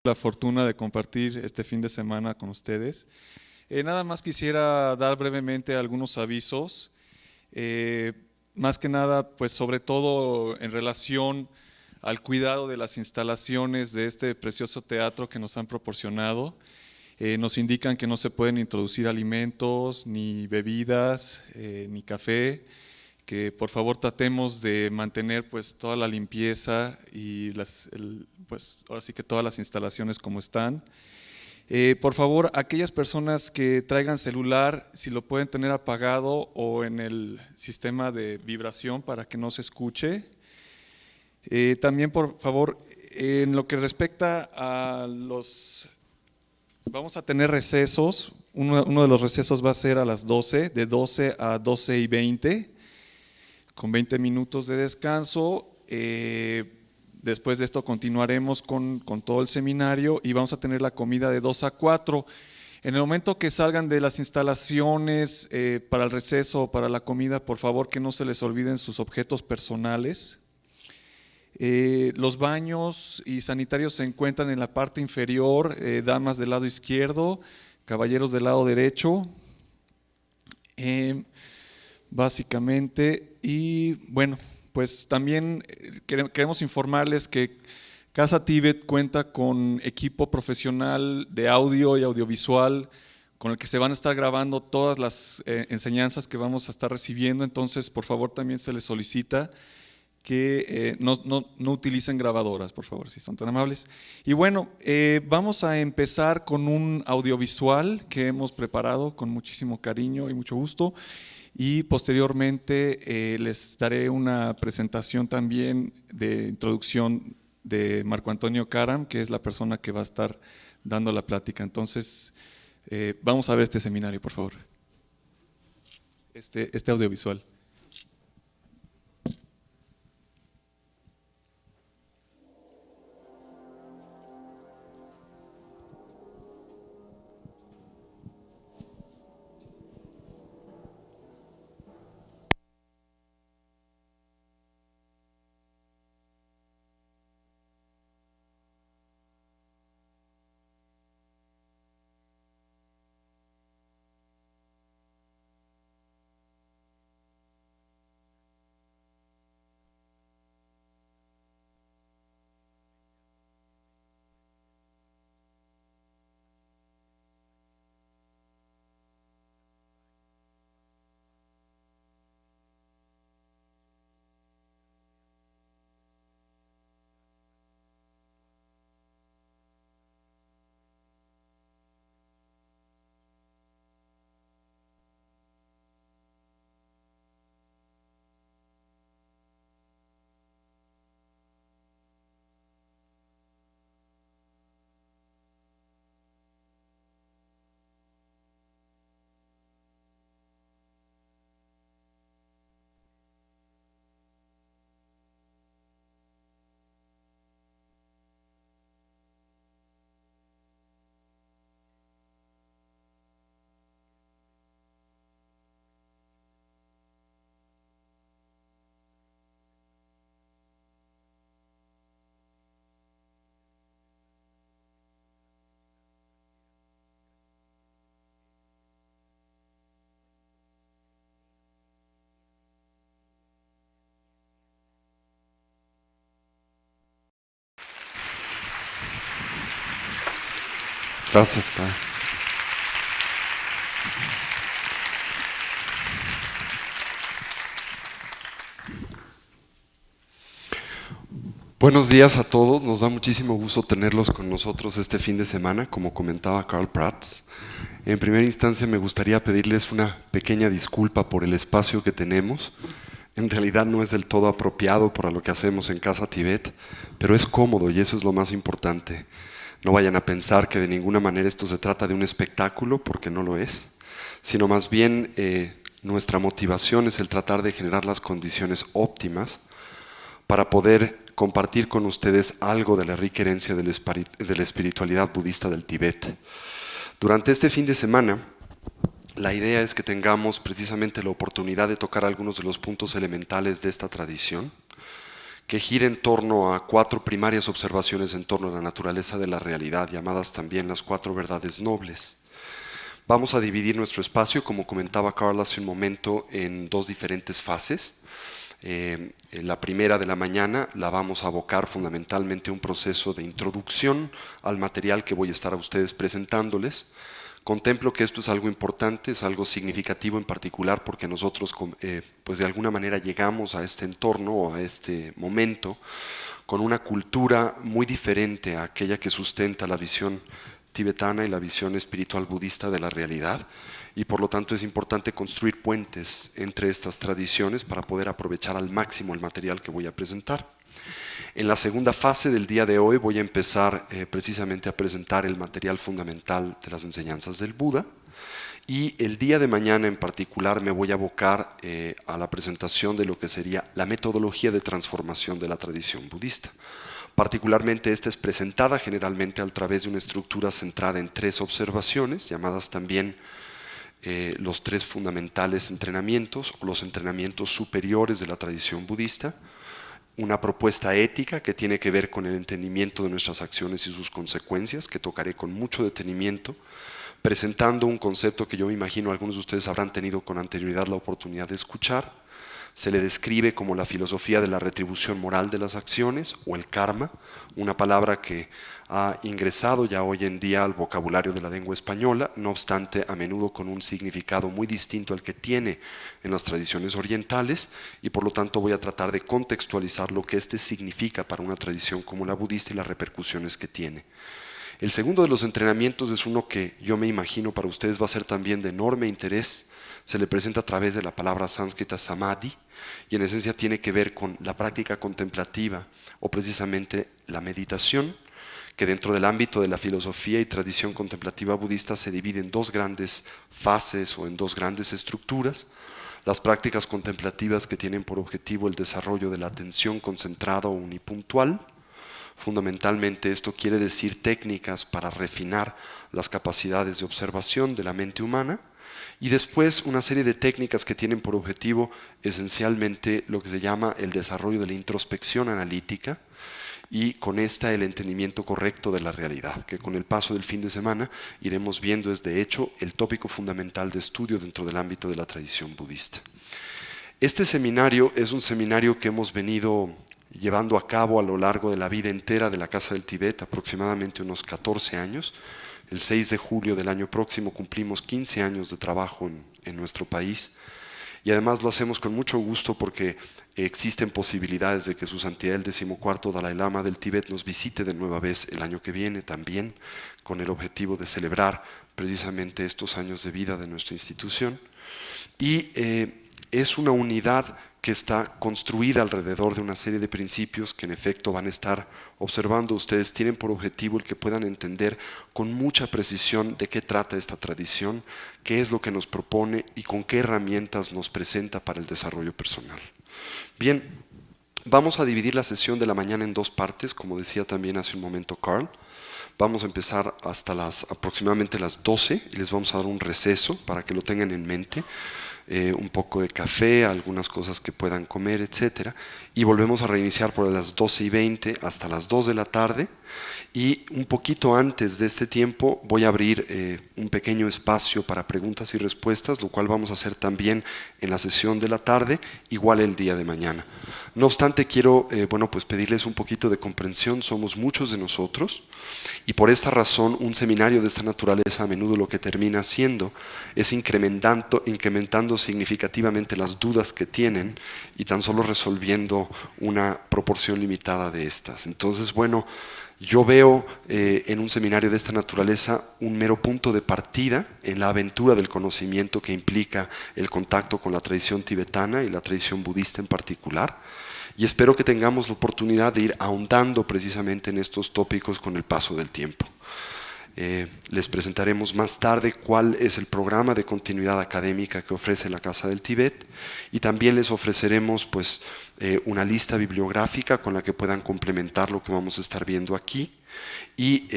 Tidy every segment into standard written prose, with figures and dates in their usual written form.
La fortuna de compartir este fin de semana con ustedes. Nada más quisiera dar brevemente algunos avisos, eh, más que nada, pues sobre todo en relación al cuidado de las instalaciones de este precioso teatro que nos han proporcionado. Nos indican que no se pueden introducir alimentos, ni bebidas, ni café, que por favor tratemos de mantener pues toda la limpieza y pues ahora sí que todas las instalaciones como están. Por favor, aquellas personas que traigan celular, si lo pueden tener apagado o en el sistema de vibración para que no se escuche. También por favor, en lo que respecta a vamos a tener recesos. Uno de los recesos va a ser a las 12, de 12 a 12:20, con 20 minutos de descanso. Después de esto continuaremos con todo el seminario y vamos a tener la comida de 2 a 4. En el momento que salgan de las instalaciones para el receso o para la comida, por favor que no se les olviden sus objetos personales. Los baños y sanitarios se encuentran en la parte inferior, damas del lado izquierdo, caballeros del lado derecho. Básicamente, y bueno, pues también queremos informarles que Casa Tibet cuenta con equipo profesional de audio y audiovisual con el que se van a estar grabando todas las enseñanzas que vamos a estar recibiendo. Entonces, por favor, también se les solicita que no utilicen grabadoras, por favor, si son tan amables. Y bueno, vamos a empezar con un audiovisual que hemos preparado con muchísimo cariño y mucho gusto. Y posteriormente les daré una presentación también de introducción de Marco Antonio Karam, que es la persona que va a estar dando la plática. Entonces, vamos a ver este seminario, por favor. Este audiovisual. Gracias, Kai. Buenos días a todos, nos da muchísimo gusto tenerlos con nosotros este fin de semana, como comentaba Karl Prats. En primera instancia me gustaría pedirles una pequeña disculpa por el espacio que tenemos. En realidad no es del todo apropiado para lo que hacemos en Casa Tibet, pero es cómodo y eso es lo más importante. No vayan a pensar que de ninguna manera esto se trata de un espectáculo, porque no lo es, sino más bien nuestra motivación es el tratar de generar las condiciones óptimas para poder compartir con ustedes algo de la rica herencia de la espiritualidad budista del Tíbet. Durante este fin de semana, la idea es que tengamos precisamente la oportunidad de tocar algunos de los puntos elementales de esta tradición, que gira en torno a 4 primarias observaciones en torno a la naturaleza de la realidad, llamadas también las 4 verdades nobles. Vamos a dividir nuestro espacio, como comentaba Carl hace un momento, en 2 diferentes fases. La primera de la mañana la vamos a abocar fundamentalmente a un proceso de introducción al material que voy a estar a ustedes presentándoles. Contemplo que esto es algo importante, es algo significativo en particular porque nosotros pues de alguna manera llegamos a este entorno o a este momento con una cultura muy diferente a aquella que sustenta la visión tibetana y la visión espiritual budista de la realidad, y por lo tanto es importante construir puentes entre estas tradiciones para poder aprovechar al máximo el material que voy a presentar. En la segunda fase del día de hoy voy a empezar precisamente a presentar el material fundamental de las enseñanzas del Buda, y el día de mañana en particular me voy a abocar a la presentación de lo que sería la metodología de transformación de la tradición budista. Particularmente esta es presentada generalmente a través de una estructura centrada en 3 observaciones, llamadas también los 3 fundamentales entrenamientos o los entrenamientos superiores de la tradición budista. Una propuesta ética que tiene que ver con el entendimiento de nuestras acciones y sus consecuencias, que tocaré con mucho detenimiento, presentando un concepto que yo me imagino algunos de ustedes habrán tenido con anterioridad la oportunidad de escuchar. Se le describe como la filosofía de la retribución moral de las acciones o el karma, una palabra que ha ingresado ya hoy en día al vocabulario de la lengua española, no obstante a menudo con un significado muy distinto al que tiene en las tradiciones orientales, y por lo tanto voy a tratar de contextualizar lo que este significa para una tradición como la budista y las repercusiones que tiene. El segundo de los entrenamientos es uno que yo me imagino para ustedes va a ser también de enorme interés. Se le presenta a través de la palabra sánscrita samadhi, y en esencia tiene que ver con la práctica contemplativa o precisamente la meditación, que dentro del ámbito de la filosofía y tradición contemplativa budista se divide en 2 grandes fases o en 2 grandes estructuras. Las prácticas contemplativas que tienen por objetivo el desarrollo de la atención concentrada o unipuntual. Fundamentalmente esto quiere decir técnicas para refinar las capacidades de observación de la mente humana, y después una serie de técnicas que tienen por objetivo esencialmente lo que se llama el desarrollo de la introspección analítica, y con esta el entendimiento correcto de la realidad, que con el paso del fin de semana iremos viendo es de hecho el tópico fundamental de estudio dentro del ámbito de la tradición budista. Este seminario es un seminario que hemos venido llevando a cabo a lo largo de la vida entera de la Casa del Tíbet, aproximadamente unos 14 años. El 6 de julio del año próximo cumplimos 15 años de trabajo en nuestro país, y además lo hacemos con mucho gusto porque existen posibilidades de que su santidad el 14º Dalai Lama del Tíbet nos visite de nueva vez el año que viene también, con el objetivo de celebrar precisamente estos años de vida de nuestra institución. Y es una unidad que está construida alrededor de una serie de principios que en efecto van a estar observando ustedes. Tienen por objetivo el que puedan entender con mucha precisión de qué trata esta tradición, qué es lo que nos propone y con qué herramientas nos presenta para el desarrollo personal. Bien, vamos a dividir la sesión de la mañana en 2 partes, como decía también hace un momento Carl. Vamos a empezar hasta aproximadamente las 12 y les vamos a dar un receso para que lo tengan en mente. Un poco de café, algunas cosas que puedan comer, etcétera, y volvemos a reiniciar por las 12:20 hasta las 2 de la tarde, y un poquito antes de este tiempo voy a abrir un pequeño espacio para preguntas y respuestas, lo cual vamos a hacer también en la sesión de la tarde, igual el día de mañana. No obstante, quiero pues pedirles un poquito de comprensión. Somos muchos de nosotros, y por esta razón un seminario de esta naturaleza a menudo lo que termina haciendo es incrementando significativamente las dudas que tienen y tan solo resolviendo una proporción limitada de estas. Entonces, bueno, yo veo en un seminario de esta naturaleza un mero punto de partida en la aventura del conocimiento que implica el contacto con la tradición tibetana y la tradición budista en particular, y espero que tengamos la oportunidad de ir ahondando precisamente en estos tópicos con el paso del tiempo. Les presentaremos más tarde cuál es el programa de continuidad académica que ofrece la Casa del Tíbet, y también les ofreceremos pues, una lista bibliográfica con la que puedan complementar lo que vamos a estar viendo aquí. y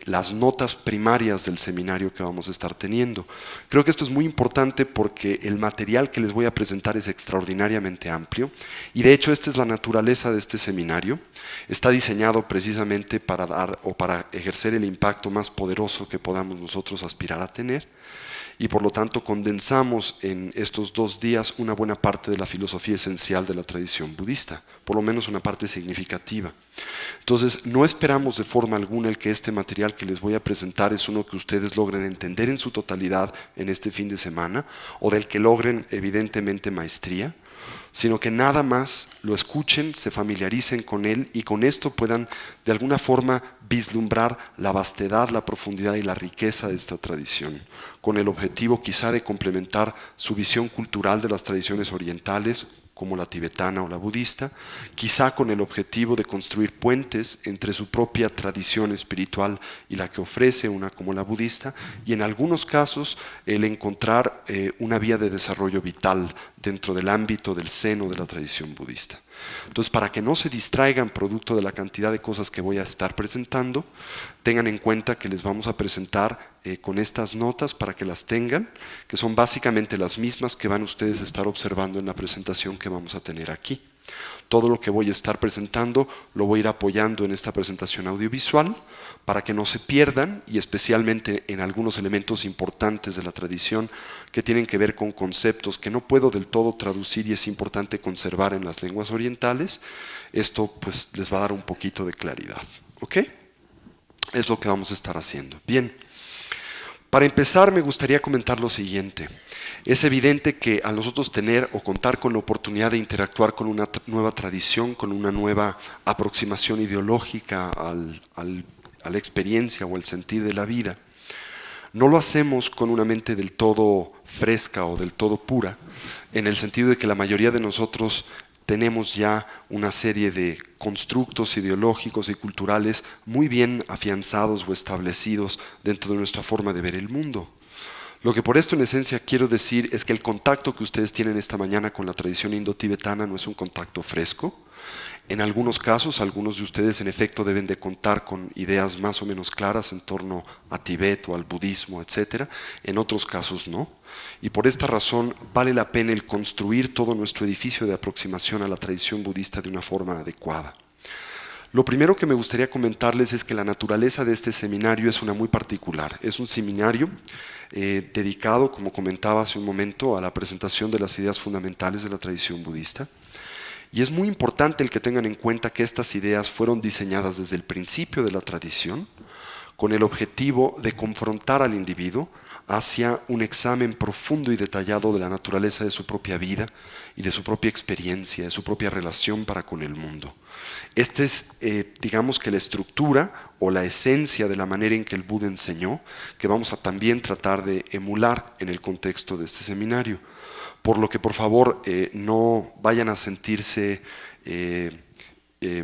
las notas primarias del seminario que vamos a estar teniendo. Creo que esto es muy importante porque el material que les voy a presentar es extraordinariamente amplio y de hecho esta es la naturaleza de este seminario. Está diseñado precisamente para dar o para ejercer el impacto más poderoso que podamos nosotros aspirar a tener. Y por lo tanto condensamos en estos 2 días una buena parte de la filosofía esencial de la tradición budista, por lo menos una parte significativa. Entonces, no esperamos de forma alguna el que este material que les voy a presentar es uno que ustedes logren entender en su totalidad en este fin de semana, o del que logren evidentemente maestría, sino que nada más lo escuchen, se familiaricen con él y con esto puedan de alguna forma vislumbrar la vastedad, la profundidad y la riqueza de esta tradición, con el objetivo quizá de complementar su visión cultural de las tradiciones orientales, como la tibetana o la budista, quizá con el objetivo de construir puentes entre su propia tradición espiritual y la que ofrece una como la budista, y en algunos casos el encontrar una vía de desarrollo vital dentro del ámbito del seno de la tradición budista. Entonces, para que no se distraigan producto de la cantidad de cosas que voy a estar presentando, tengan en cuenta que les vamos a presentar con estas notas para que las tengan, que son básicamente las mismas que van ustedes a estar observando en la presentación que vamos a tener aquí. Todo lo que voy a estar presentando lo voy a ir apoyando en esta presentación audiovisual para que no se pierdan, y especialmente en algunos elementos importantes de la tradición que tienen que ver con conceptos que no puedo del todo traducir y es importante conservar en las lenguas orientales. Esto pues les va a dar un poquito de claridad, ¿ok? Es lo que vamos a estar haciendo. Bien, para empezar me gustaría comentar lo siguiente. Es evidente que al nosotros tener o contar con la oportunidad de interactuar con una nueva tradición, con una nueva aproximación ideológica a la experiencia o al sentir de la vida, no lo hacemos con una mente del todo fresca o del todo pura, en el sentido de que la mayoría de nosotros tenemos ya una serie de constructos ideológicos y culturales muy bien afianzados o establecidos dentro de nuestra forma de ver el mundo. Lo que por esto en esencia quiero decir es que el contacto que ustedes tienen esta mañana con la tradición indo-tibetana no es un contacto fresco. En algunos casos, algunos de ustedes en efecto deben de contar con ideas más o menos claras en torno a Tibet o al budismo, etc. En otros casos no. Y por esta razón vale la pena el construir todo nuestro edificio de aproximación a la tradición budista de una forma adecuada. Lo primero que me gustaría comentarles es que la naturaleza de este seminario es una muy particular. Es un seminario dedicado, como comentaba hace un momento, a la presentación de las ideas fundamentales de la tradición budista. Y es muy importante el que tengan en cuenta que estas ideas fueron diseñadas desde el principio de la tradición con el objetivo de confrontar al individuo hacia un examen profundo y detallado de la naturaleza de su propia vida y de su propia experiencia, de su propia relación para con el mundo. Esta es, digamos que la estructura o la esencia de la manera en que el Buda enseñó, que vamos a también tratar de emular en el contexto de este seminario. Por lo que por favor no vayan a sentirse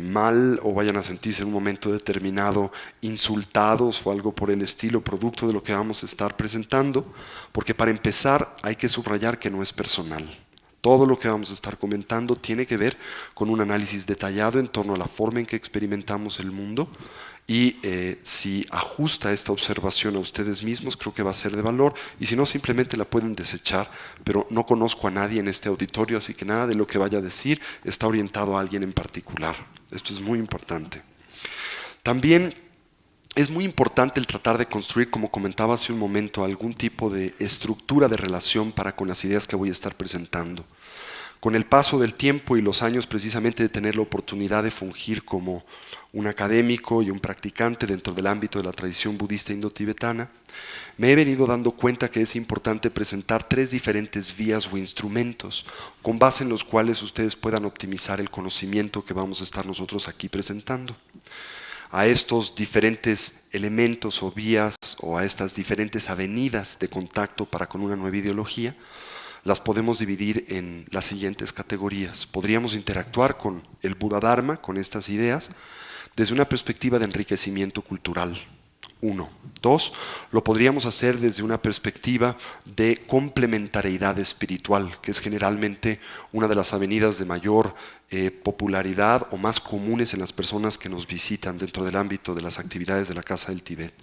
mal o vayan a sentirse en un momento determinado insultados o algo por el estilo, producto de lo que vamos a estar presentando, porque para empezar hay que subrayar que no es personal. Todo lo que vamos a estar comentando tiene que ver con un análisis detallado en torno a la forma en que experimentamos el mundo y si ajusta esta observación a ustedes mismos, creo que va a ser de valor, y si no, simplemente la pueden desechar, pero no conozco a nadie en este auditorio, así que nada de lo que vaya a decir está orientado a alguien en particular. Esto es muy importante. También es muy importante el tratar de construir, como comentaba hace un momento, algún tipo de estructura de relación para con las ideas que voy a estar presentando. Con el paso del tiempo y los años precisamente de tener la oportunidad de fungir como un académico y un practicante dentro del ámbito de la tradición budista indo-tibetana, me he venido dando cuenta que es importante presentar 3 diferentes vías o instrumentos con base en los cuales ustedes puedan optimizar el conocimiento que vamos a estar nosotros aquí presentando. A estos diferentes elementos o vías o a estas diferentes avenidas de contacto para con una nueva ideología, las podemos dividir en las siguientes categorías. Podríamos interactuar con el Buda Dharma, con estas ideas, desde una perspectiva de enriquecimiento cultural. 1. 2. Lo podríamos hacer desde una perspectiva de complementariedad espiritual, que es generalmente una de las avenidas de mayor popularidad o más comunes en las personas que nos visitan dentro del ámbito de las actividades de la Casa del Tíbet.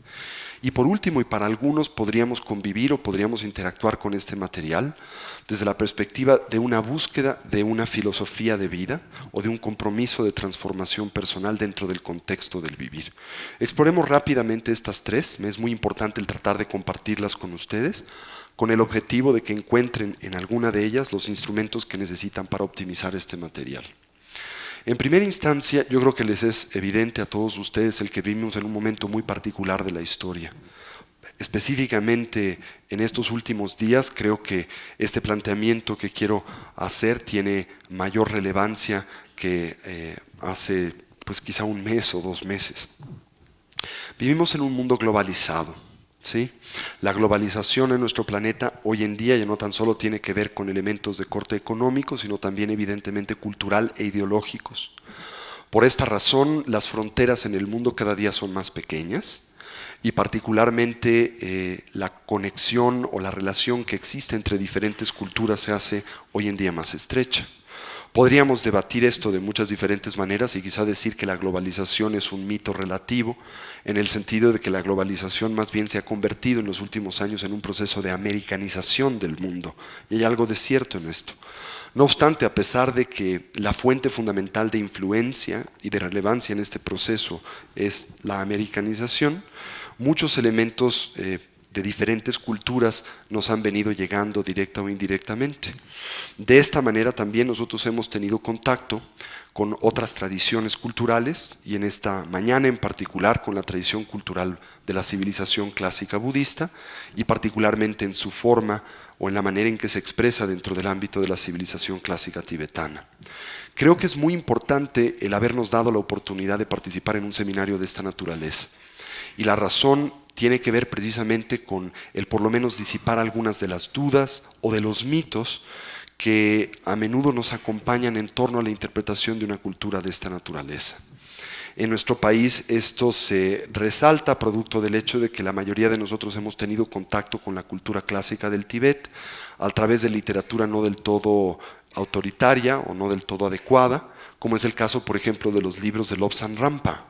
Y por último, y para algunos podríamos convivir o podríamos interactuar con este material desde la perspectiva de una búsqueda de una filosofía de vida o de un compromiso de transformación personal dentro del contexto del vivir. Exploremos rápidamente estas tres, me es muy importante el tratar de compartirlas con ustedes, con el objetivo de que encuentren en alguna de ellas los instrumentos que necesitan para optimizar este material. En primera instancia, yo creo que les es evidente a todos ustedes el que vivimos en un momento muy particular de la historia. Específicamente en estos últimos días, creo que este planteamiento que quiero hacer tiene mayor relevancia que hace pues quizá un mes o 2 meses. Vivimos en un mundo globalizado. ¿Sí? La globalización en nuestro planeta hoy en día ya no tan solo tiene que ver con elementos de corte económico, sino también evidentemente cultural e ideológicos. Por esta razón, las fronteras en el mundo cada día son más pequeñas y particularmente la conexión o la relación que existe entre diferentes culturas se hace hoy en día más estrecha. Podríamos debatir esto de muchas diferentes maneras y quizá decir que la globalización es un mito relativo, en el sentido de que la globalización más bien se ha convertido en los últimos años en un proceso de americanización del mundo, y hay algo de cierto en esto. No obstante, a pesar de que la fuente fundamental de influencia y de relevancia en este proceso es la americanización, muchos elementos de diferentes culturas nos han venido llegando directa o indirectamente. De esta manera también nosotros hemos tenido contacto con otras tradiciones culturales y en esta mañana en particular con la tradición cultural de la civilización clásica budista y particularmente en su forma o en la manera en que se expresa dentro del ámbito de la civilización clásica tibetana. Creo que es muy importante el habernos dado la oportunidad de participar en un seminario de esta naturaleza. Y la razón tiene que ver precisamente con el por lo menos disipar algunas de las dudas o de los mitos que a menudo nos acompañan en torno a la interpretación de una cultura de esta naturaleza. En nuestro país esto se resalta producto del hecho de que la mayoría de nosotros hemos tenido contacto con la cultura clásica del Tíbet a través de literatura no del todo autoritaria o no del todo adecuada, como es el caso, por ejemplo, de los libros de Lobsang Rampa.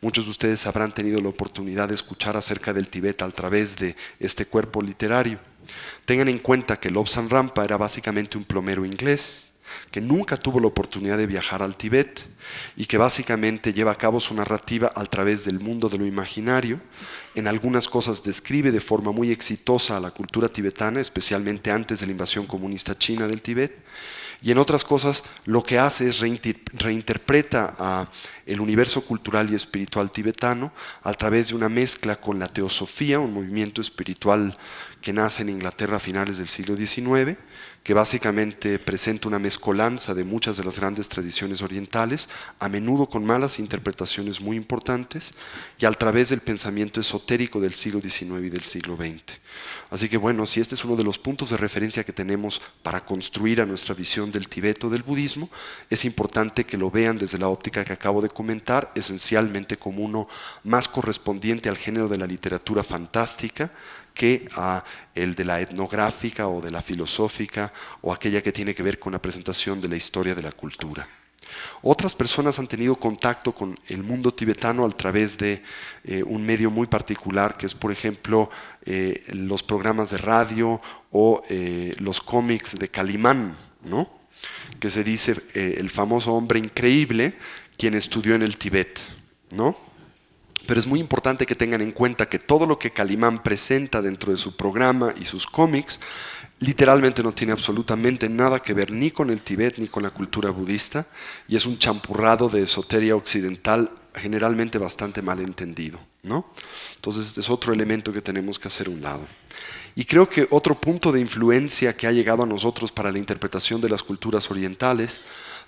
Muchos de ustedes habrán tenido la oportunidad de escuchar acerca del Tíbet a través de este cuerpo literario. Tengan en cuenta que Lobsang Rampa era básicamente un plomero inglés, que nunca tuvo la oportunidad de viajar al Tíbet y que básicamente lleva a cabo su narrativa a través del mundo de lo imaginario. En algunas cosas describe de forma muy exitosa a la cultura tibetana, especialmente antes de la invasión comunista china del Tíbet, y en otras cosas lo que hace es reinterpreta a el universo cultural y espiritual tibetano a través de una mezcla con la teosofía, un movimiento espiritual que nace en Inglaterra a finales del siglo XIX, que básicamente presenta una mezcolanza de muchas de las grandes tradiciones orientales, a menudo con malas interpretaciones muy importantes, y a través del pensamiento esotérico del siglo XIX y del siglo XX. Así que bueno, si este es uno de los puntos de referencia que tenemos para construir a nuestra visión del Tíbet o del budismo, es importante que lo vean desde la óptica que acabo de comentar, esencialmente como uno más correspondiente al género de la literatura fantástica, que a el de la etnográfica o de la filosófica o aquella que tiene que ver con la presentación de la historia de la cultura. Otras personas han tenido contacto con el mundo tibetano a través de un medio muy particular que es, por ejemplo, los programas de radio o los cómics de Calimán, ¿no? Que se dice el famoso hombre increíble quien estudió en el Tíbet, ¿no? Pero es muy importante que tengan en cuenta que todo lo que Calimán presenta dentro de su programa y sus cómics literalmente no tiene absolutamente nada que ver ni con el Tíbet ni con la cultura budista y es un champurrado de esoteria occidental generalmente bastante mal entendido, ¿no? Entonces este es otro elemento que tenemos que hacer a un lado. Y creo que otro punto de influencia que ha llegado a nosotros para la interpretación de las culturas orientales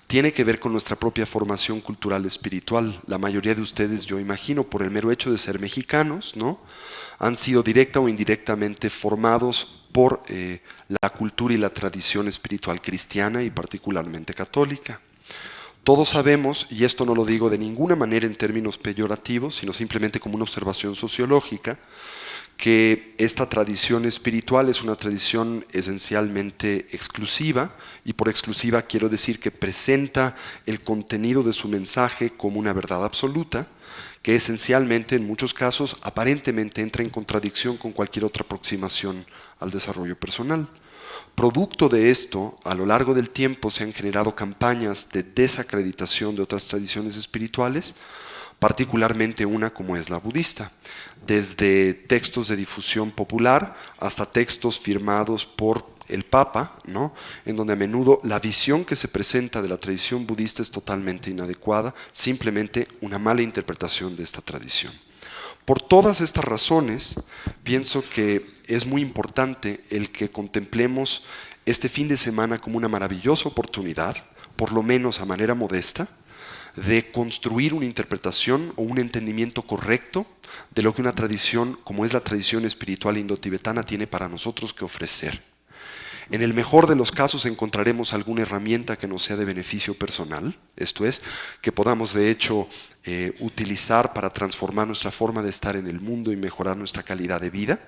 tiene que ver con nuestra propia formación cultural espiritual. La mayoría de ustedes, yo imagino, por el mero hecho de ser mexicanos, ¿no?, han sido directa o indirectamente formados por la cultura y la tradición espiritual cristiana y particularmente católica. Todos sabemos, y esto no lo digo de ninguna manera en términos peyorativos, sino simplemente como una observación sociológica, que esta tradición espiritual es una tradición esencialmente exclusiva, y por exclusiva quiero decir que presenta el contenido de su mensaje como una verdad absoluta, que esencialmente en muchos casos aparentemente entra en contradicción con cualquier otra aproximación al desarrollo personal. Producto de esto, a lo largo del tiempo se han generado campañas de desacreditación de otras tradiciones espirituales, particularmente una como es la budista, desde textos de difusión popular hasta textos firmados por el Papa, ¿no? En donde a menudo la visión que se presenta de la tradición budista es totalmente inadecuada, simplemente una mala interpretación de esta tradición. Por todas estas razones, pienso que es muy importante el que contemplemos este fin de semana como una maravillosa oportunidad, por lo menos a manera modesta, de construir una interpretación o un entendimiento correcto de lo que una tradición como es la tradición espiritual indotibetana tiene para nosotros que ofrecer. En el mejor de los casos encontraremos alguna herramienta que nos sea de beneficio personal, esto es, que podamos de hecho utilizar para transformar nuestra forma de estar en el mundo y mejorar nuestra calidad de vida.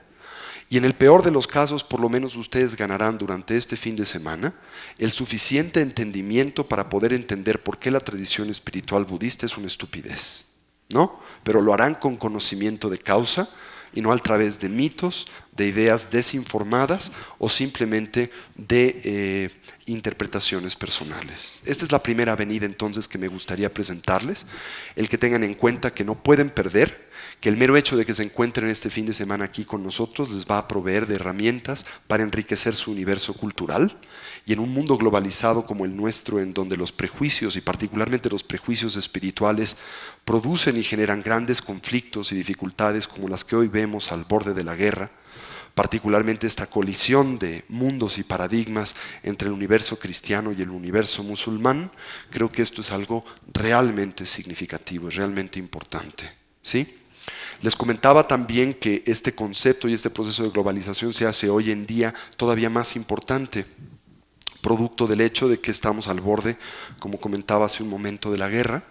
Y en el peor de los casos, por lo menos ustedes ganarán durante este fin de semana el suficiente entendimiento para poder entender por qué la tradición espiritual budista es una estupidez, ¿no? Pero lo harán con conocimiento de causa y no a través de mitos, de ideas desinformadas o simplemente de interpretaciones personales. Esta es la primera avenida entonces que me gustaría presentarles, el que tengan en cuenta que no pueden perder, que el mero hecho de que se encuentren este fin de semana aquí con nosotros les va a proveer de herramientas para enriquecer su universo cultural, y en un mundo globalizado como el nuestro, en donde los prejuicios y particularmente los prejuicios espirituales producen y generan grandes conflictos y dificultades como las que hoy vemos al borde de la guerra, particularmente esta colisión de mundos y paradigmas entre el universo cristiano y el universo musulmán, creo que esto es algo realmente significativo, es realmente importante, ¿sí? Les comentaba también que este concepto y este proceso de globalización se hace hoy en día todavía más importante, producto del hecho de que estamos al borde, como comentaba hace un momento, de la guerra,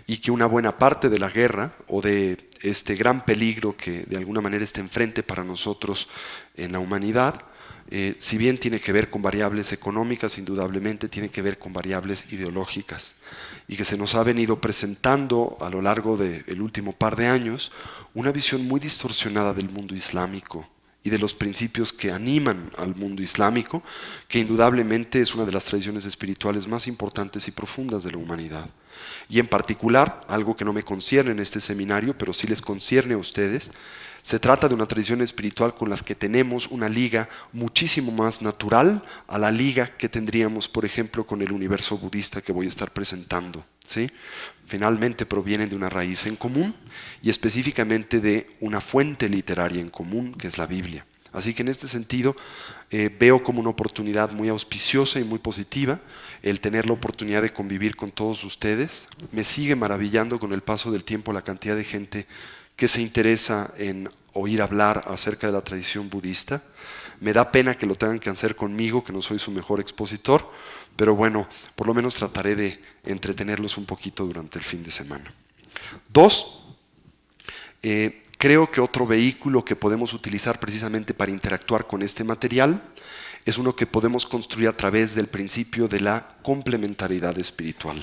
y que una buena parte de la guerra o de este gran peligro que de alguna manera está enfrente para nosotros en la humanidad, si bien tiene que ver con variables económicas, indudablemente tiene que ver con variables ideológicas, y que se nos ha venido presentando a lo largo del último par de años una visión muy distorsionada del mundo islámico y de los principios que animan al mundo islámico, que indudablemente es una de las tradiciones espirituales más importantes y profundas de la humanidad. Y en particular, algo que no me concierne en este seminario, pero sí les concierne a ustedes, se trata de una tradición espiritual con las que tenemos una liga muchísimo más natural a la liga que tendríamos, por ejemplo, con el universo budista que voy a estar presentando, ¿sí? Finalmente provienen de una raíz en común y específicamente de una fuente literaria en común, que es la Biblia. Así que en este sentido veo como una oportunidad muy auspiciosa y muy positiva el tener la oportunidad de convivir con todos ustedes. Me sigue maravillando con el paso del tiempo la cantidad de gente que se interesa en oír hablar acerca de la tradición budista. Me da pena que lo tengan que hacer conmigo, que no soy su mejor expositor, pero bueno, por lo menos trataré de entretenerlos un poquito durante el fin de semana. Dos, creo que otro vehículo que podemos utilizar precisamente para interactuar con este material es uno que podemos construir a través del principio de la complementariedad espiritual.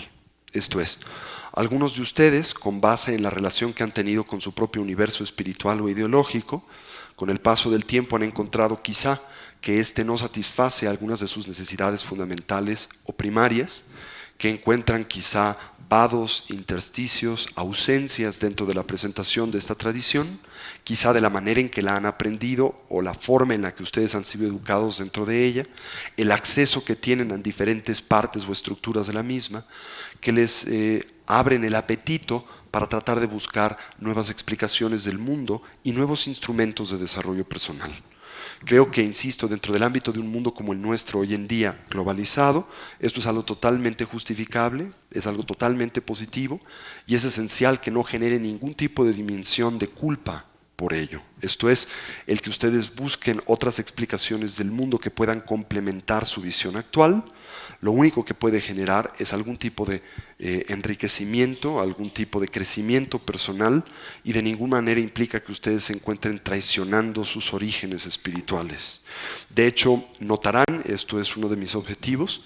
Esto es, algunos de ustedes, con base en la relación que han tenido con su propio universo espiritual o ideológico, con el paso del tiempo han encontrado quizá que éste no satisface algunas de sus necesidades fundamentales o primarias, que encuentran quizá vados, intersticios, ausencias dentro de la presentación de esta tradición, quizá de la manera en que la han aprendido o la forma en la que ustedes han sido educados dentro de ella, el acceso que tienen a diferentes partes o estructuras de la misma, que les abren el apetito para tratar de buscar nuevas explicaciones del mundo y nuevos instrumentos de desarrollo personal. Creo que, insisto, dentro del ámbito de un mundo como el nuestro hoy en día globalizado, esto es algo totalmente justificable, es algo totalmente positivo y es esencial que no genere ningún tipo de dimensión de culpa por ello. Esto es, el que ustedes busquen otras explicaciones del mundo que puedan complementar su visión actual. Lo único que puede generar es algún tipo de enriquecimiento, algún tipo de crecimiento personal, y de ninguna manera implica que ustedes se encuentren traicionando sus orígenes espirituales. De hecho, notarán, esto es uno de mis objetivos,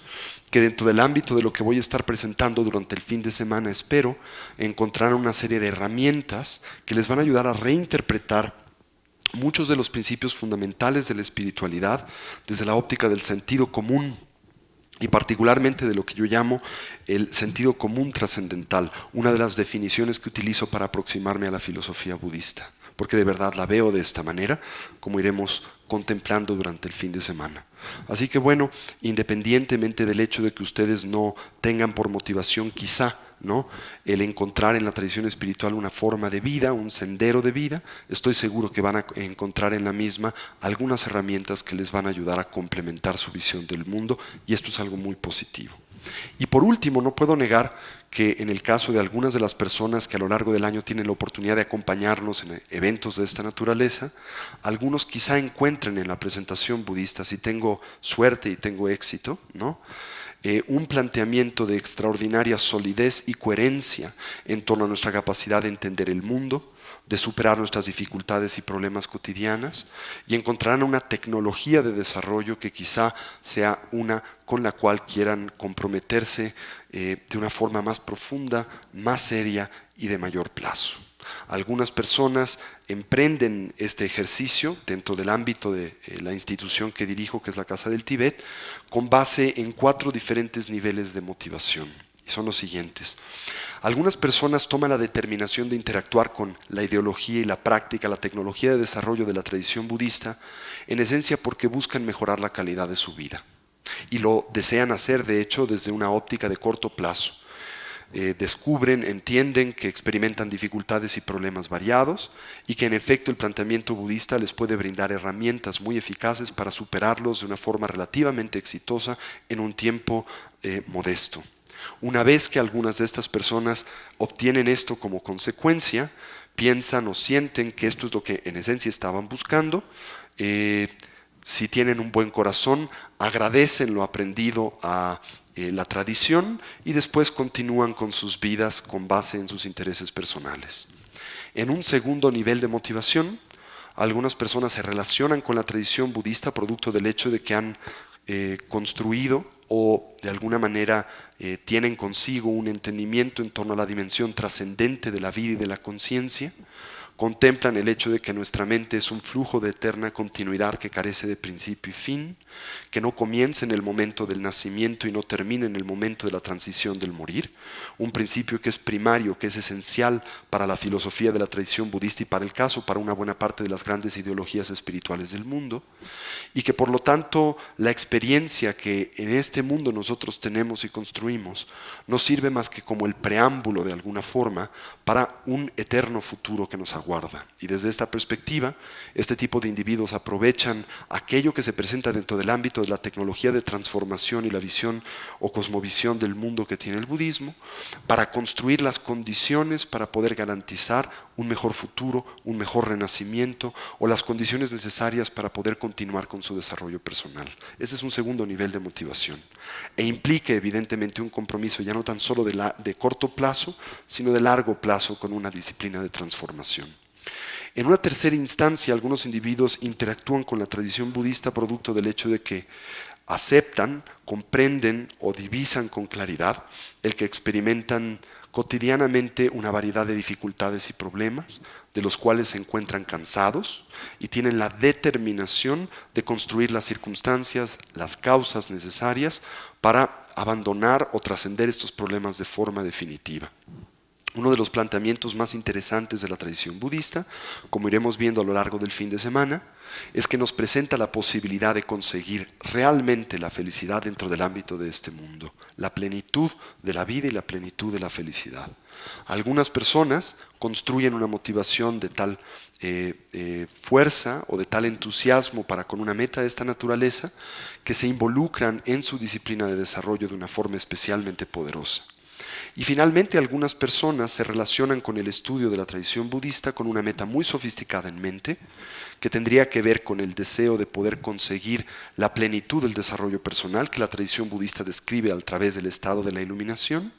que dentro del ámbito de lo que voy a estar presentando durante el fin de semana, espero encontrar una serie de herramientas que les van a ayudar a reinterpretar muchos de los principios fundamentales de la espiritualidad desde la óptica del sentido común, y particularmente de lo que yo llamo el sentido común trascendental, una de las definiciones que utilizo para aproximarme a la filosofía budista, porque de verdad la veo de esta manera, como iremos contemplando durante el fin de semana. Así que bueno, independientemente del hecho de que ustedes no tengan por motivación quizá, ¿no?, el encontrar en la tradición espiritual una forma de vida, un sendero de vida, estoy seguro que van a encontrar en la misma algunas herramientas que les van a ayudar a complementar su visión del mundo, y esto es algo muy positivo. Y por último, no puedo negar que en el caso de algunas de las personas que a lo largo del año tienen la oportunidad de acompañarnos en eventos de esta naturaleza, algunos quizá encuentren en la presentación budista, si tengo suerte y tengo éxito, ¿no?, un planteamiento de extraordinaria solidez y coherencia en torno a nuestra capacidad de entender el mundo, de superar nuestras dificultades y problemas cotidianas, y encontrarán una tecnología de desarrollo que quizá sea una con la cual quieran comprometerse de una forma más profunda, más seria y de mayor plazo. Algunas personas emprenden este ejercicio dentro del ámbito de la institución que dirijo, que es la Casa del Tíbet, con base en 4 diferentes niveles de motivación. Y son los siguientes. Algunas personas toman la determinación de interactuar con la ideología y la práctica, la tecnología de desarrollo de la tradición budista, en esencia porque buscan mejorar la calidad de su vida. Y lo desean hacer, de hecho, desde una óptica de corto plazo. Descubren, entienden que experimentan dificultades y problemas variados, y que en efecto el planteamiento budista les puede brindar herramientas muy eficaces para superarlos de una forma relativamente exitosa en un tiempo modesto. Una vez que algunas de estas personas obtienen esto como consecuencia, piensan o sienten que esto es lo que en esencia estaban buscando, si tienen un buen corazón, agradecen lo aprendido a la tradición, y después continúan con sus vidas con base en sus intereses personales. En un segundo nivel de motivación, algunas personas se relacionan con la tradición budista producto del hecho de que han construido o de alguna manera tienen consigo un entendimiento en torno a la dimensión trascendente de la vida y de la conciencia. Contemplan el hecho de que nuestra mente es un flujo de eterna continuidad que carece de principio y fin, que no comienza en el momento del nacimiento y no termina en el momento de la transición del morir, un principio que es primario, que es esencial para la filosofía de la tradición budista y para una buena parte de las grandes ideologías espirituales del mundo, y que por lo tanto la experiencia que en este mundo nosotros tenemos y construimos no sirve más que como el preámbulo de alguna forma para un eterno futuro que nos aguarda. Y desde esta perspectiva, este tipo de individuos aprovechan aquello que se presenta dentro del ámbito de la tecnología de transformación y la visión o cosmovisión del mundo que tiene el budismo para construir las condiciones para poder garantizar un mejor futuro, un mejor renacimiento o las condiciones necesarias para poder continuar con su desarrollo personal. Ese es un segundo nivel de motivación e implica evidentemente un compromiso ya no tan solo de corto plazo, sino de largo plazo con una disciplina de transformación. En una tercera instancia, algunos individuos interactúan con la tradición budista producto del hecho de que aceptan, comprenden o divisan con claridad el que experimentan cotidianamente una variedad de dificultades y problemas, de los cuales se encuentran cansados y tienen la determinación de construir las circunstancias, las causas necesarias para abandonar o trascender estos problemas de forma definitiva. Uno de los planteamientos más interesantes de la tradición budista, como iremos viendo a lo largo del fin de semana, es que nos presenta la posibilidad de conseguir realmente la felicidad dentro del ámbito de este mundo, la plenitud de la vida y la plenitud de la felicidad. Algunas personas construyen una motivación de tal fuerza o de tal entusiasmo para con una meta de esta naturaleza que se involucran en su disciplina de desarrollo de una forma especialmente poderosa. Y finalmente, algunas personas se relacionan con el estudio de la tradición budista con una meta muy sofisticada en mente, que tendría que ver con el deseo de poder conseguir la plenitud del desarrollo personal que la tradición budista describe a través del estado de la iluminación,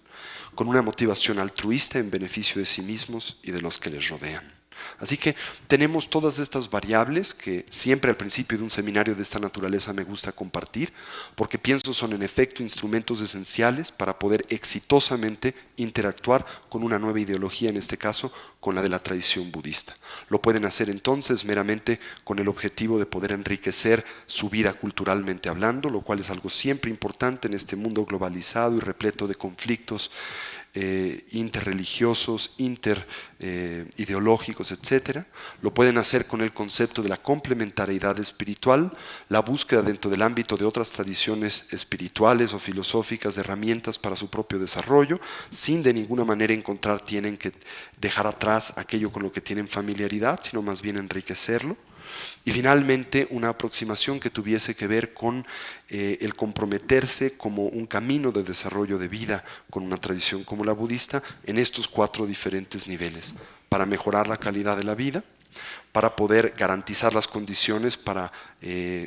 con una motivación altruista en beneficio de sí mismos y de los que les rodean. Así que tenemos todas estas variables que siempre al principio de un seminario de esta naturaleza me gusta compartir, porque pienso son en efecto instrumentos esenciales para poder exitosamente interactuar con una nueva ideología, en este caso con la de la tradición budista. Lo pueden hacer entonces meramente con el objetivo de poder enriquecer su vida culturalmente hablando, lo cual es algo siempre importante en este mundo globalizado y repleto de conflictos interreligiosos, interideológicos, etc. Lo pueden hacer con el concepto de la complementariedad espiritual, la búsqueda dentro del ámbito de otras tradiciones espirituales o filosóficas de herramientas para su propio desarrollo, sin de ninguna manera tienen que dejar atrás aquello con lo que tienen familiaridad, sino más bien enriquecerlo. Y finalmente, una aproximación que tuviese que ver con el comprometerse como un camino de desarrollo de vida con una tradición como la budista en estos 4 diferentes niveles, para mejorar la calidad de la vida, para poder garantizar las condiciones para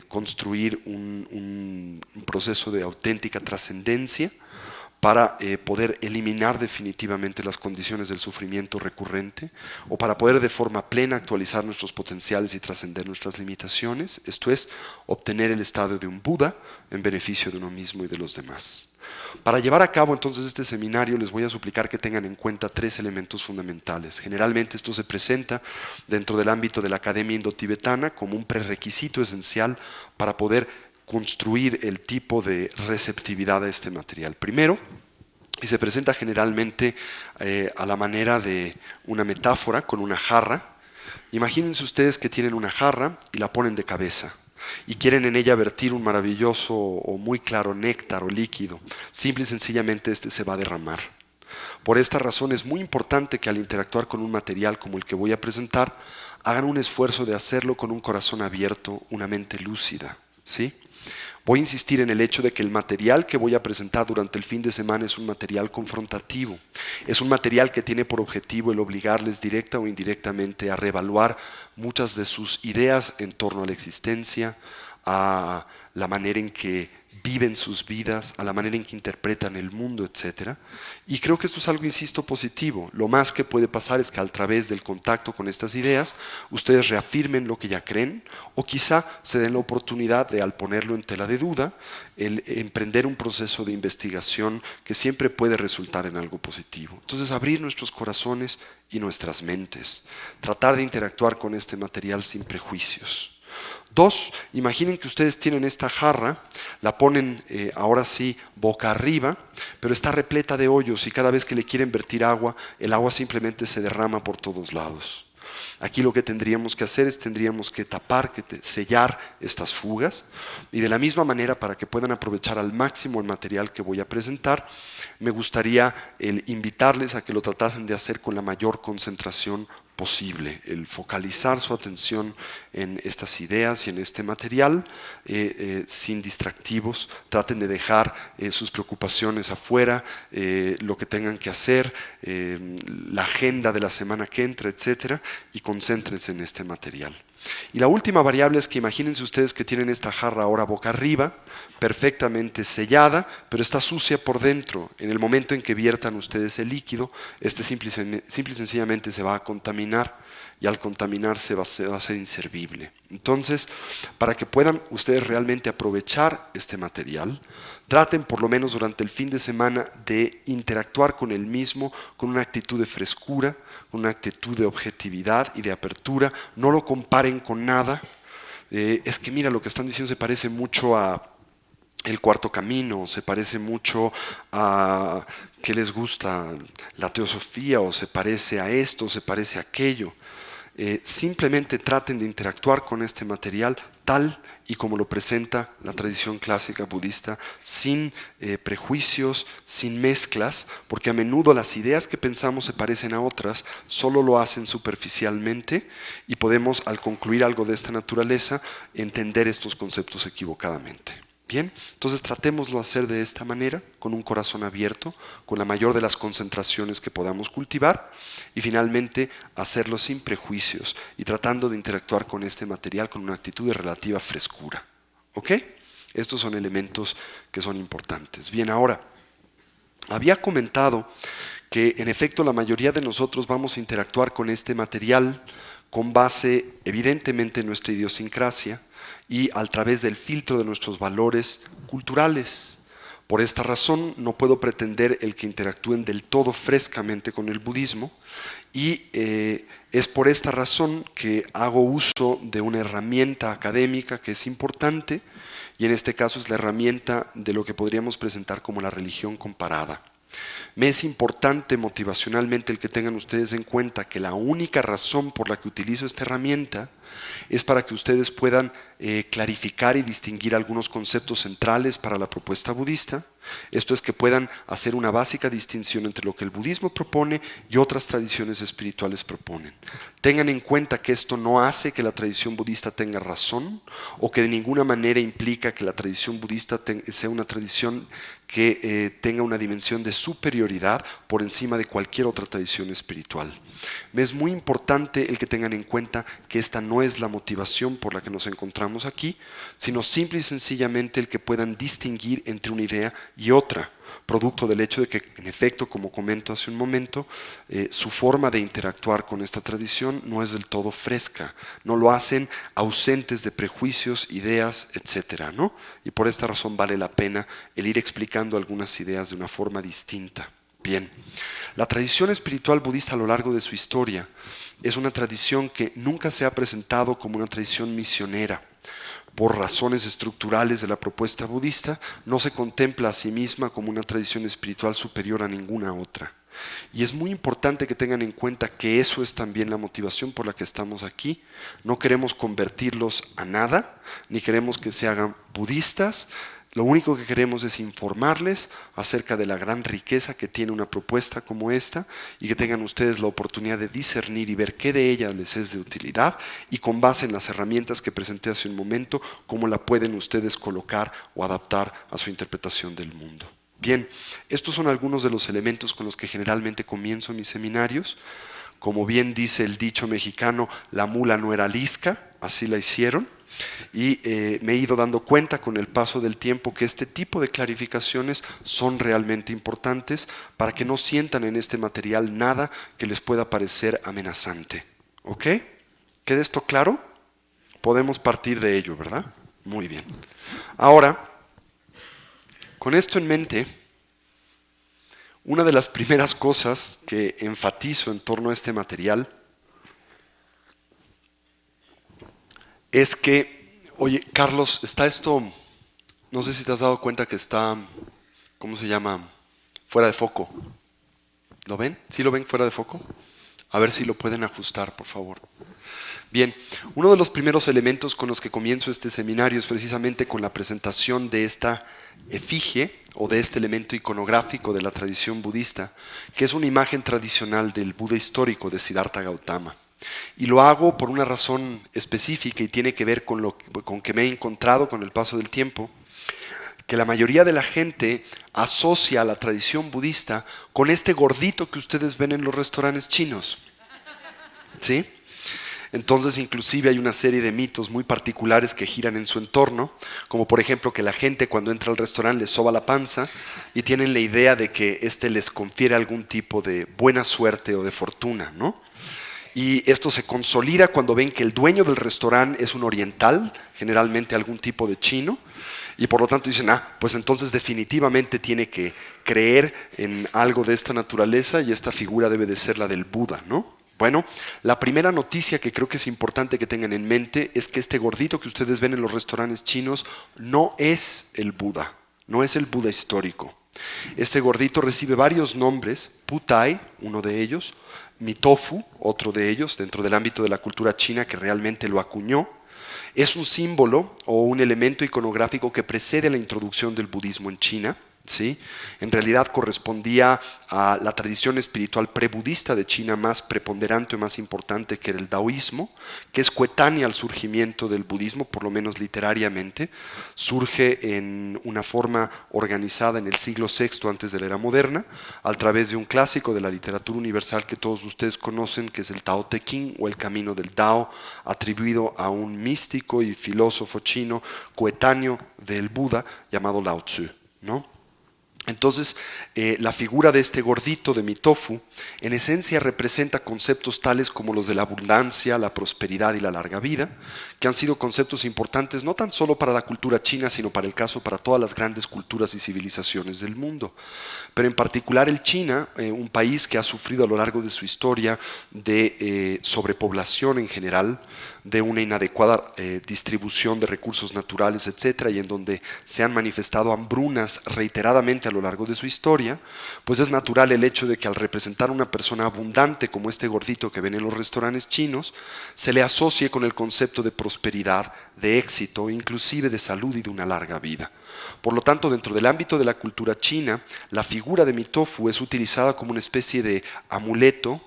construir un proceso de auténtica trascendencia, para poder eliminar definitivamente las condiciones del sufrimiento recurrente o para poder de forma plena actualizar nuestros potenciales y trascender nuestras limitaciones, esto es, obtener el estado de un Buda en beneficio de uno mismo y de los demás. Para llevar a cabo entonces este seminario les voy a suplicar que tengan en cuenta 3 elementos fundamentales. Generalmente esto se presenta dentro del ámbito de la Academia Indo-Tibetana como un prerequisito esencial para poder construir el tipo de receptividad a este material. Primero, y se presenta generalmente a la manera de una metáfora con una jarra. Imagínense ustedes que tienen una jarra y la ponen de cabeza y quieren en ella vertir un maravilloso o muy claro néctar o líquido. Simple y sencillamente este se va a derramar. Por esta razón es muy importante que al interactuar con un material como el que voy a presentar, hagan un esfuerzo de hacerlo con un corazón abierto, una mente lúcida, ¿sí? Voy a insistir en el hecho de que el material que voy a presentar durante el fin de semana es un material confrontativo. Es un material que tiene por objetivo el obligarles directa o indirectamente a reevaluar muchas de sus ideas en torno a la existencia, a la manera en que viven sus vidas, a la manera en que interpretan el mundo, etc. Y creo que esto es algo, insisto, positivo. Lo más que puede pasar es que a través del contacto con estas ideas, ustedes reafirmen lo que ya creen, o quizá se den la oportunidad de, al ponerlo en tela de duda, el emprender un proceso de investigación que siempre puede resultar en algo positivo. Entonces, abrir nuestros corazones y nuestras mentes, tratar de interactuar con este material sin prejuicios. 2, imaginen que ustedes tienen esta jarra, la ponen ahora sí boca arriba, pero está repleta de hoyos y cada vez que le quieren vertir agua, el agua simplemente se derrama por todos lados. Aquí lo que tendríamos que hacer es tendríamos que tapar, sellar estas fugas, y de la misma manera, para que puedan aprovechar al máximo el material que voy a presentar, me gustaría invitarles a que lo tratasen de hacer con la mayor concentración posible, el focalizar su atención en estas ideas y en este material sin distractivos. Traten de dejar sus preocupaciones afuera, lo que tengan que hacer, la agenda de la semana que entra, etcétera, y concéntrense en este material. Y la última variable es que imagínense ustedes que tienen esta jarra ahora boca arriba, perfectamente sellada, pero está sucia por dentro. En el momento en que viertan ustedes el líquido, este simple y sencillamente se va a contaminar, y al contaminarse va a ser inservible. Entonces, para que puedan ustedes realmente aprovechar este material, traten por lo menos durante el fin de semana de interactuar con el mismo con una actitud de frescura, con una actitud de objetividad y de apertura. No lo comparen con nada. Es que mira, lo que están diciendo se parece mucho a El Cuarto Camino, se parece mucho a ¿qué les gusta? La teosofía, o se parece a esto, o se parece a aquello. Simplemente traten de interactuar con este material tal y como lo presenta la tradición clásica budista, sin prejuicios, sin mezclas, porque a menudo las ideas que pensamos se parecen a otras, solo lo hacen superficialmente, y podemos, al concluir algo de esta naturaleza, entender estos conceptos equivocadamente. Bien, entonces tratémoslo hacer de esta manera, con un corazón abierto, con la mayor de las concentraciones que podamos cultivar y finalmente hacerlo sin prejuicios y tratando de interactuar con este material con una actitud de relativa frescura. ¿Ok? Estos son elementos que son importantes. Bien, ahora, había comentado que en efecto la mayoría de nosotros vamos a interactuar con este material con base evidentemente en nuestra idiosincrasia y a través del filtro de nuestros valores culturales. Por esta razón no puedo pretender el que interactúen del todo frescamente con el budismo y es por esta razón que hago uso de una herramienta académica que es importante y en este caso es la herramienta de lo que podríamos presentar como la religión comparada. Me es importante motivacionalmente el que tengan ustedes en cuenta que la única razón por la que utilizo esta herramienta es para que ustedes puedan clarificar y distinguir algunos conceptos centrales para la propuesta budista. Esto es que puedan hacer una básica distinción entre lo que el budismo propone y otras tradiciones espirituales proponen. Tengan en cuenta que esto no hace que la tradición budista tenga razón o que de ninguna manera implica que la tradición budista sea una tradición que tenga una dimensión de superioridad por encima de cualquier otra tradición espiritual. Me es muy importante el que tengan en cuenta que esta no es la motivación por la que nos encontramos aquí, sino simple y sencillamente el que puedan distinguir entre una idea y otra, producto del hecho de que, en efecto, como comento hace un momento, su forma de interactuar con esta tradición no es del todo fresca, no lo hacen ausentes de prejuicios, ideas, etcétera, ¿no? Y por esta razón vale la pena el ir explicando algunas ideas de una forma distinta. Bien, la tradición espiritual budista a lo largo de su historia es una tradición que nunca se ha presentado como una tradición misionera. Por razones estructurales de la propuesta budista, no se contempla a sí misma como una tradición espiritual superior a ninguna otra. Y es muy importante que tengan en cuenta que eso es también la motivación por la que estamos aquí. No queremos convertirlos a nada, ni queremos que se hagan budistas. Lo único que queremos es informarles acerca de la gran riqueza que tiene una propuesta como esta y que tengan ustedes la oportunidad de discernir y ver qué de ella les es de utilidad y con base en las herramientas que presenté hace un momento, cómo la pueden ustedes colocar o adaptar a su interpretación del mundo. Bien, estos son algunos de los elementos con los que generalmente comienzo mis seminarios. Como bien dice el dicho mexicano, la mula no era lisca, así la hicieron. Y me he ido dando cuenta con el paso del tiempo que este tipo de clarificaciones son realmente importantes para que no sientan en este material nada que les pueda parecer amenazante. ¿Ok? ¿Queda esto claro? Podemos partir de ello, ¿verdad? Muy bien. Ahora, con esto en mente, una de las primeras cosas que enfatizo en torno a este material es que, oye, Carlos, está esto, no sé si te has dado cuenta que está, ¿cómo se llama? Fuera de foco. ¿Lo ven? ¿Sí lo ven fuera de foco? A ver si lo pueden ajustar, por favor. Bien, uno de los primeros elementos con los que comienzo este seminario es precisamente con la presentación de esta efigie o de este elemento iconográfico de la tradición budista, que es una imagen tradicional del Buda histórico de Siddhartha Gautama. Y lo hago por una razón específica y tiene que ver con que me he encontrado con el paso del tiempo, que la mayoría de la gente asocia a la tradición budista con este gordito que ustedes ven en los restaurantes chinos. ¿Sí? Entonces inclusive hay una serie de mitos muy particulares que giran en su entorno, como por ejemplo que la gente cuando entra al restaurante les soba la panza y tienen la idea de que éste les confiere algún tipo de buena suerte o de fortuna, ¿no? Y esto se consolida cuando ven que el dueño del restaurante es un oriental, generalmente algún tipo de chino, y por lo tanto dicen, pues entonces definitivamente tiene que creer en algo de esta naturaleza y esta figura debe de ser la del Buda, ¿no? Bueno, la primera noticia que creo que es importante que tengan en mente es que este gordito que ustedes ven en los restaurantes chinos no es el Buda, no es el Buda histórico. Este gordito recibe varios nombres, Putai, uno de ellos, Mitofu, otro de ellos, dentro del ámbito de la cultura china que realmente lo acuñó. Es un símbolo o un elemento iconográfico que precede a la introducción del budismo en China, ¿sí? En realidad correspondía a la tradición espiritual prebudista de China más preponderante y más importante, que era el taoísmo, que es coetánea al surgimiento del budismo, por lo menos literariamente. Surge en una forma organizada en el siglo VI antes de la era moderna, a través de un clásico de la literatura universal que todos ustedes conocen, que es el Tao Te Ching, o el Camino del Tao, atribuido a un místico y filósofo chino coetáneo del Buda llamado Lao Tzu, ¿no? Entonces, la figura de este gordito de Mitofu, en esencia representa conceptos tales como los de la abundancia, la prosperidad y la larga vida, que han sido conceptos importantes no tan solo para la cultura china, sino para todas las grandes culturas y civilizaciones del mundo. Pero en particular el China, un país que ha sufrido a lo largo de su historia de sobrepoblación en general, de una inadecuada distribución de recursos naturales, etcétera, y en donde se han manifestado hambrunas reiteradamente a lo largo de su historia, pues es natural el hecho de que al representar a una persona abundante como este gordito que ven en los restaurantes chinos, se le asocie con el concepto de prosperidad, de éxito, inclusive de salud y de una larga vida. Por lo tanto, dentro del ámbito de la cultura china, la figura de Mitofu es utilizada como una especie de amuleto,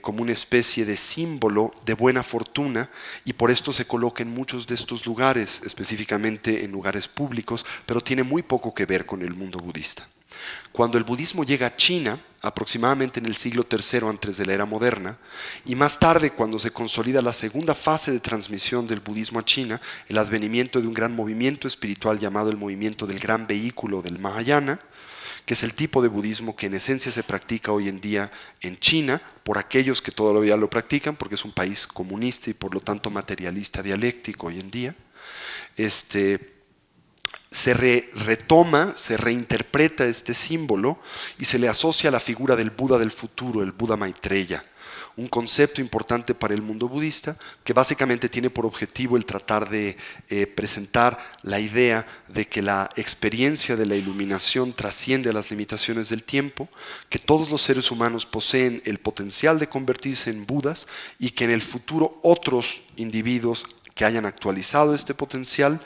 como una especie de símbolo de buena fortuna, y por esto se coloca en muchos de estos lugares, específicamente en lugares públicos, pero tiene muy poco que ver con el mundo budista. Cuando el budismo llega a China, aproximadamente en el siglo III antes de la era moderna, y más tarde cuando se consolida la segunda fase de transmisión del budismo a China, el advenimiento de un gran movimiento espiritual llamado el movimiento del gran vehículo del Mahayana, que es el tipo de budismo que en esencia se practica hoy en día en China, por aquellos que todavía lo practican, porque es un país comunista y por lo tanto materialista dialéctico hoy en día. Se retoma, se reinterpreta este símbolo y se le asocia a la figura del Buda del futuro, el Buda Maitreya, un concepto importante para el mundo budista que básicamente tiene por objetivo el tratar de presentar la idea de que la experiencia de la iluminación trasciende a las limitaciones del tiempo, que todos los seres humanos poseen el potencial de convertirse en Budas y que en el futuro otros individuos que hayan actualizado este potencial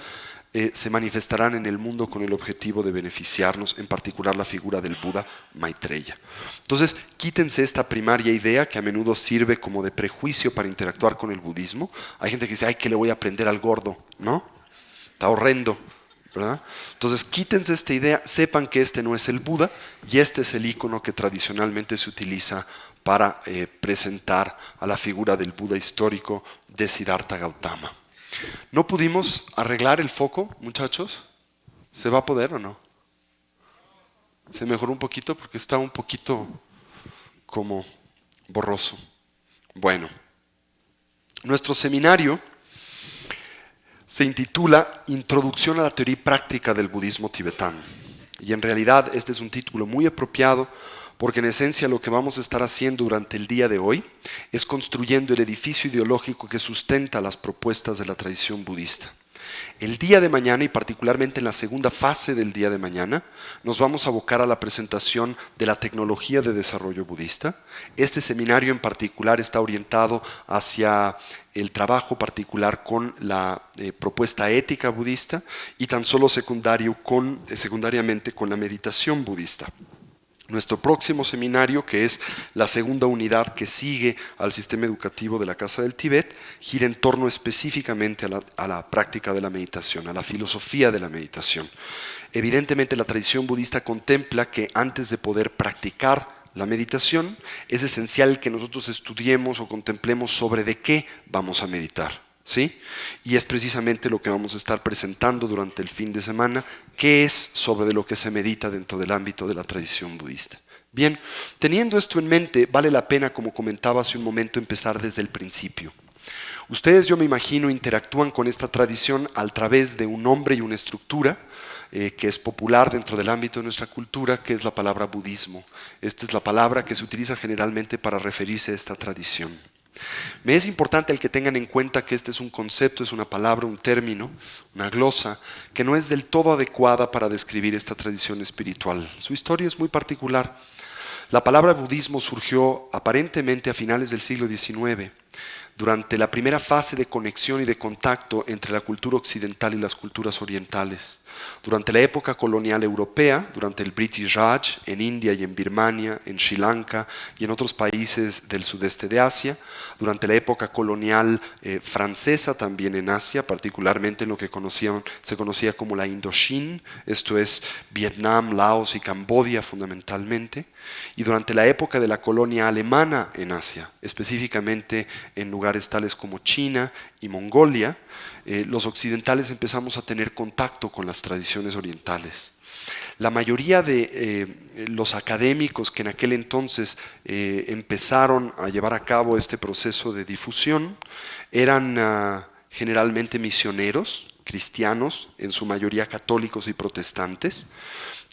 se manifestarán en el mundo con el objetivo de beneficiarnos, en particular la figura del Buda Maitreya. Entonces, quítense esta primaria idea que a menudo sirve como de prejuicio para interactuar con el budismo. Hay gente que dice, ay, ¿qué le voy a aprender al gordo? ¿No? Está horrendo, ¿verdad? Entonces, quítense esta idea, sepan que este no es el Buda y este es el icono que tradicionalmente se utiliza para presentar a la figura del Buda histórico de Siddhartha Gautama. ¿No pudimos arreglar el foco, muchachos? ¿Se va a poder o no? Se mejoró un poquito porque está un poquito como borroso. Bueno, nuestro seminario se intitula Introducción a la teoría y práctica del budismo tibetano. Y en realidad este es un título muy apropiado porque en esencia lo que vamos a estar haciendo durante el día de hoy es construyendo el edificio ideológico que sustenta las propuestas de la tradición budista. El día de mañana, y particularmente en la segunda fase del día de mañana, nos vamos a abocar a la presentación de la tecnología de desarrollo budista. Este seminario en particular está orientado hacia el trabajo particular con la propuesta ética budista y tan solo secundariamente con la meditación budista. Nuestro próximo seminario, que es la segunda unidad que sigue al sistema educativo de la Casa del Tíbet, gira en torno específicamente a la práctica de la meditación, a la filosofía de la meditación. Evidentemente la tradición budista contempla que antes de poder practicar la meditación, es esencial que nosotros estudiemos o contemplemos sobre de qué vamos a meditar. ¿Sí? Y es precisamente lo que vamos a estar presentando durante el fin de semana, que es sobre de lo que se medita dentro del ámbito de la tradición budista. Bien, teniendo esto en mente, vale la pena, como comentaba hace un momento, empezar desde el principio. Ustedes, yo me imagino, interactúan con esta tradición a través de un nombre y una estructura que es popular dentro del ámbito de nuestra cultura, que es la palabra budismo. Esta es la palabra que se utiliza generalmente para referirse a esta tradición. Me es importante el que tengan en cuenta que este es un concepto, es una palabra, un término, una glosa, que no es del todo adecuada para describir esta tradición espiritual. Su historia es muy particular. La palabra budismo surgió aparentemente a finales del siglo XIX, durante la primera fase de conexión y de contacto entre la cultura occidental y las culturas orientales, durante la época colonial europea, durante el British Raj en India y en Birmania, en Sri Lanka y en otros países del sudeste de Asia, durante la época colonial francesa también en Asia, particularmente en lo que se conocía como la Indochina, esto es Vietnam, Laos y Camboya fundamentalmente, y durante la época de la colonia alemana en Asia, específicamente en lugares tales como China y Mongolia, los occidentales empezamos a tener contacto con las tradiciones orientales. La mayoría de los académicos que en aquel entonces empezaron a llevar a cabo este proceso de difusión eran generalmente misioneros, cristianos, en su mayoría católicos y protestantes,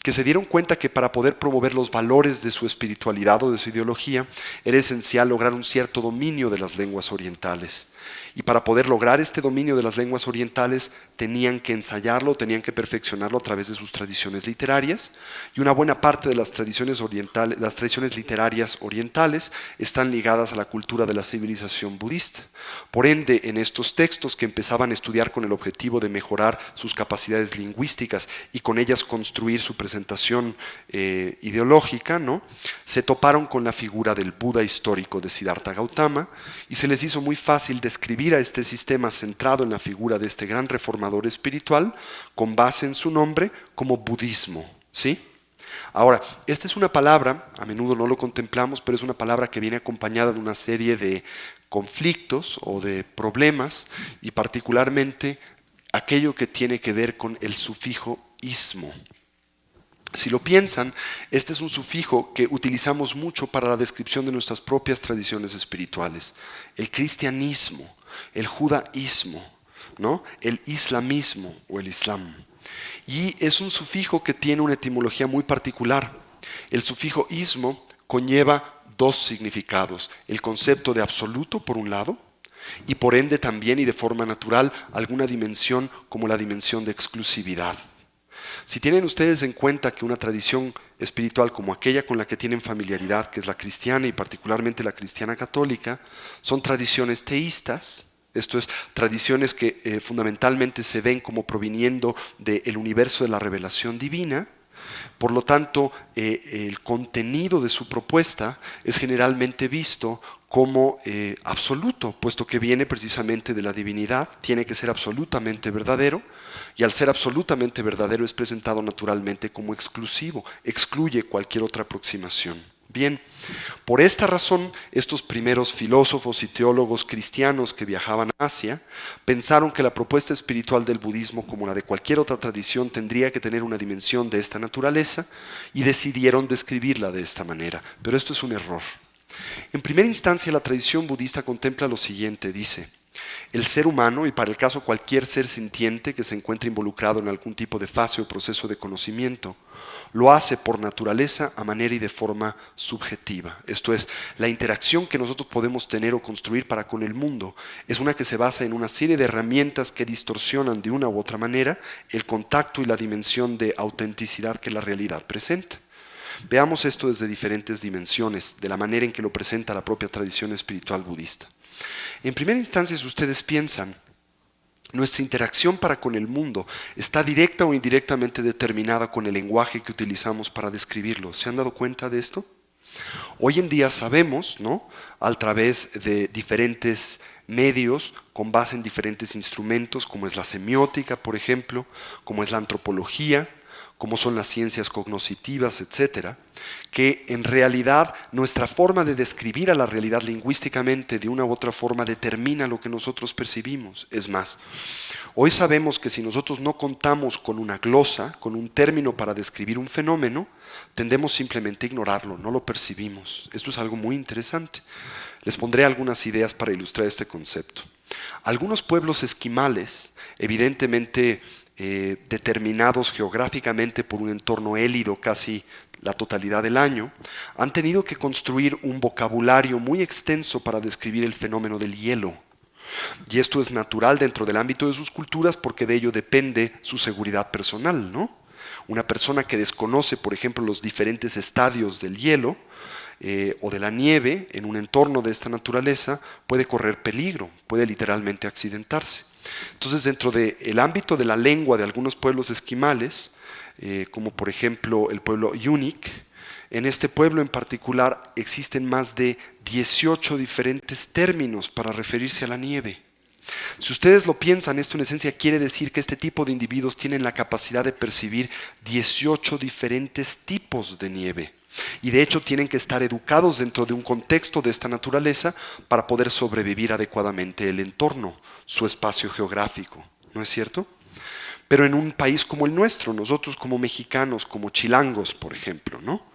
que se dieron cuenta que para poder promover los valores de su espiritualidad o de su ideología era esencial lograr un cierto dominio de las lenguas orientales. Y para poder lograr este dominio de las lenguas orientales tenían que ensayarlo, tenían que perfeccionarlo a través de sus tradiciones literarias, y una buena parte de las tradiciones literarias orientales están ligadas a la cultura de la civilización budista. Por ende, en estos textos que empezaban a estudiar con el objetivo de mejorar sus capacidades lingüísticas y con ellas construir su presentación ideológica, ¿no?, se toparon con la figura del Buda histórico de Siddhartha Gautama y se les hizo muy fácil describir a este sistema centrado en la figura de este gran reformador espiritual con base en su nombre como budismo, ¿sí? Ahora, esta es una palabra, a menudo no lo contemplamos, pero es una palabra que viene acompañada de una serie de conflictos o de problemas, y particularmente aquello que tiene que ver con el sufijo ismo. Si lo piensan, este es un sufijo que utilizamos mucho para la descripción de nuestras propias tradiciones espirituales. El cristianismo, el judaísmo, ¿no?, el islamismo o el islam. Y es un sufijo que tiene una etimología muy particular. El sufijo ismo conlleva dos significados: el concepto de absoluto por un lado, y por ende también y de forma natural alguna dimensión como la dimensión de exclusividad. Si tienen ustedes en cuenta que una tradición espiritual como aquella con la que tienen familiaridad, que es la cristiana y particularmente la cristiana católica, son tradiciones teístas, esto es, tradiciones que fundamentalmente se ven como proviniendo del universo de la revelación divina, por lo tanto, el contenido de su propuesta es generalmente visto como absoluto, puesto que viene precisamente de la divinidad, tiene que ser absolutamente verdadero, y al ser absolutamente verdadero es presentado naturalmente como exclusivo, excluye cualquier otra aproximación. Bien, por esta razón, estos primeros filósofos y teólogos cristianos que viajaban a Asia pensaron que la propuesta espiritual del budismo, como la de cualquier otra tradición, tendría que tener una dimensión de esta naturaleza y decidieron describirla de esta manera. Pero esto es un error. En primera instancia, la tradición budista contempla lo siguiente, dice: el ser humano, y para el caso cualquier ser sintiente que se encuentre involucrado en algún tipo de fase o proceso de conocimiento, lo hace por naturaleza a manera y de forma subjetiva. Esto es, la interacción que nosotros podemos tener o construir para con el mundo es una que se basa en una serie de herramientas que distorsionan de una u otra manera el contacto y la dimensión de autenticidad que la realidad presenta. Veamos esto desde diferentes dimensiones, de la manera en que lo presenta la propia tradición espiritual budista. En primera instancia, si ustedes piensan, nuestra interacción para con el mundo está directa o indirectamente determinada con el lenguaje que utilizamos para describirlo. ¿Se han dado cuenta de esto? Hoy en día sabemos, ¿no?, a través de diferentes medios, con base en diferentes instrumentos, como es la semiótica, por ejemplo, como es la antropología, como son las ciencias cognitivas, etcétera, que en realidad nuestra forma de describir a la realidad lingüísticamente de una u otra forma determina lo que nosotros percibimos. Es más, hoy sabemos que si nosotros no contamos con una glosa, con un término para describir un fenómeno, tendemos simplemente a ignorarlo, no lo percibimos. Esto es algo muy interesante. Les pondré algunas ideas para ilustrar este concepto. Algunos pueblos esquimales, evidentemente determinados geográficamente por un entorno hélido casi la totalidad del año, han tenido que construir un vocabulario muy extenso para describir el fenómeno del hielo. Y esto es natural dentro del ámbito de sus culturas porque de ello depende su seguridad personal, ¿no? Una persona que desconoce, por ejemplo, los diferentes estadios del hielo, o de la nieve en un entorno de esta naturaleza puede correr peligro, puede literalmente accidentarse. Entonces, dentro del ámbito de la lengua de algunos pueblos esquimales, como por ejemplo el pueblo Yunik, en este pueblo en particular existen más de 18 diferentes términos para referirse a la nieve. Si ustedes lo piensan, esto en esencia quiere decir que este tipo de individuos tienen la capacidad de percibir 18 diferentes tipos de nieve. Y de hecho tienen que estar educados dentro de un contexto de esta naturaleza para poder sobrevivir adecuadamente el entorno, su espacio geográfico, ¿no es cierto? Pero en un país como el nuestro, nosotros como mexicanos, como chilangos, por ejemplo, ¿no?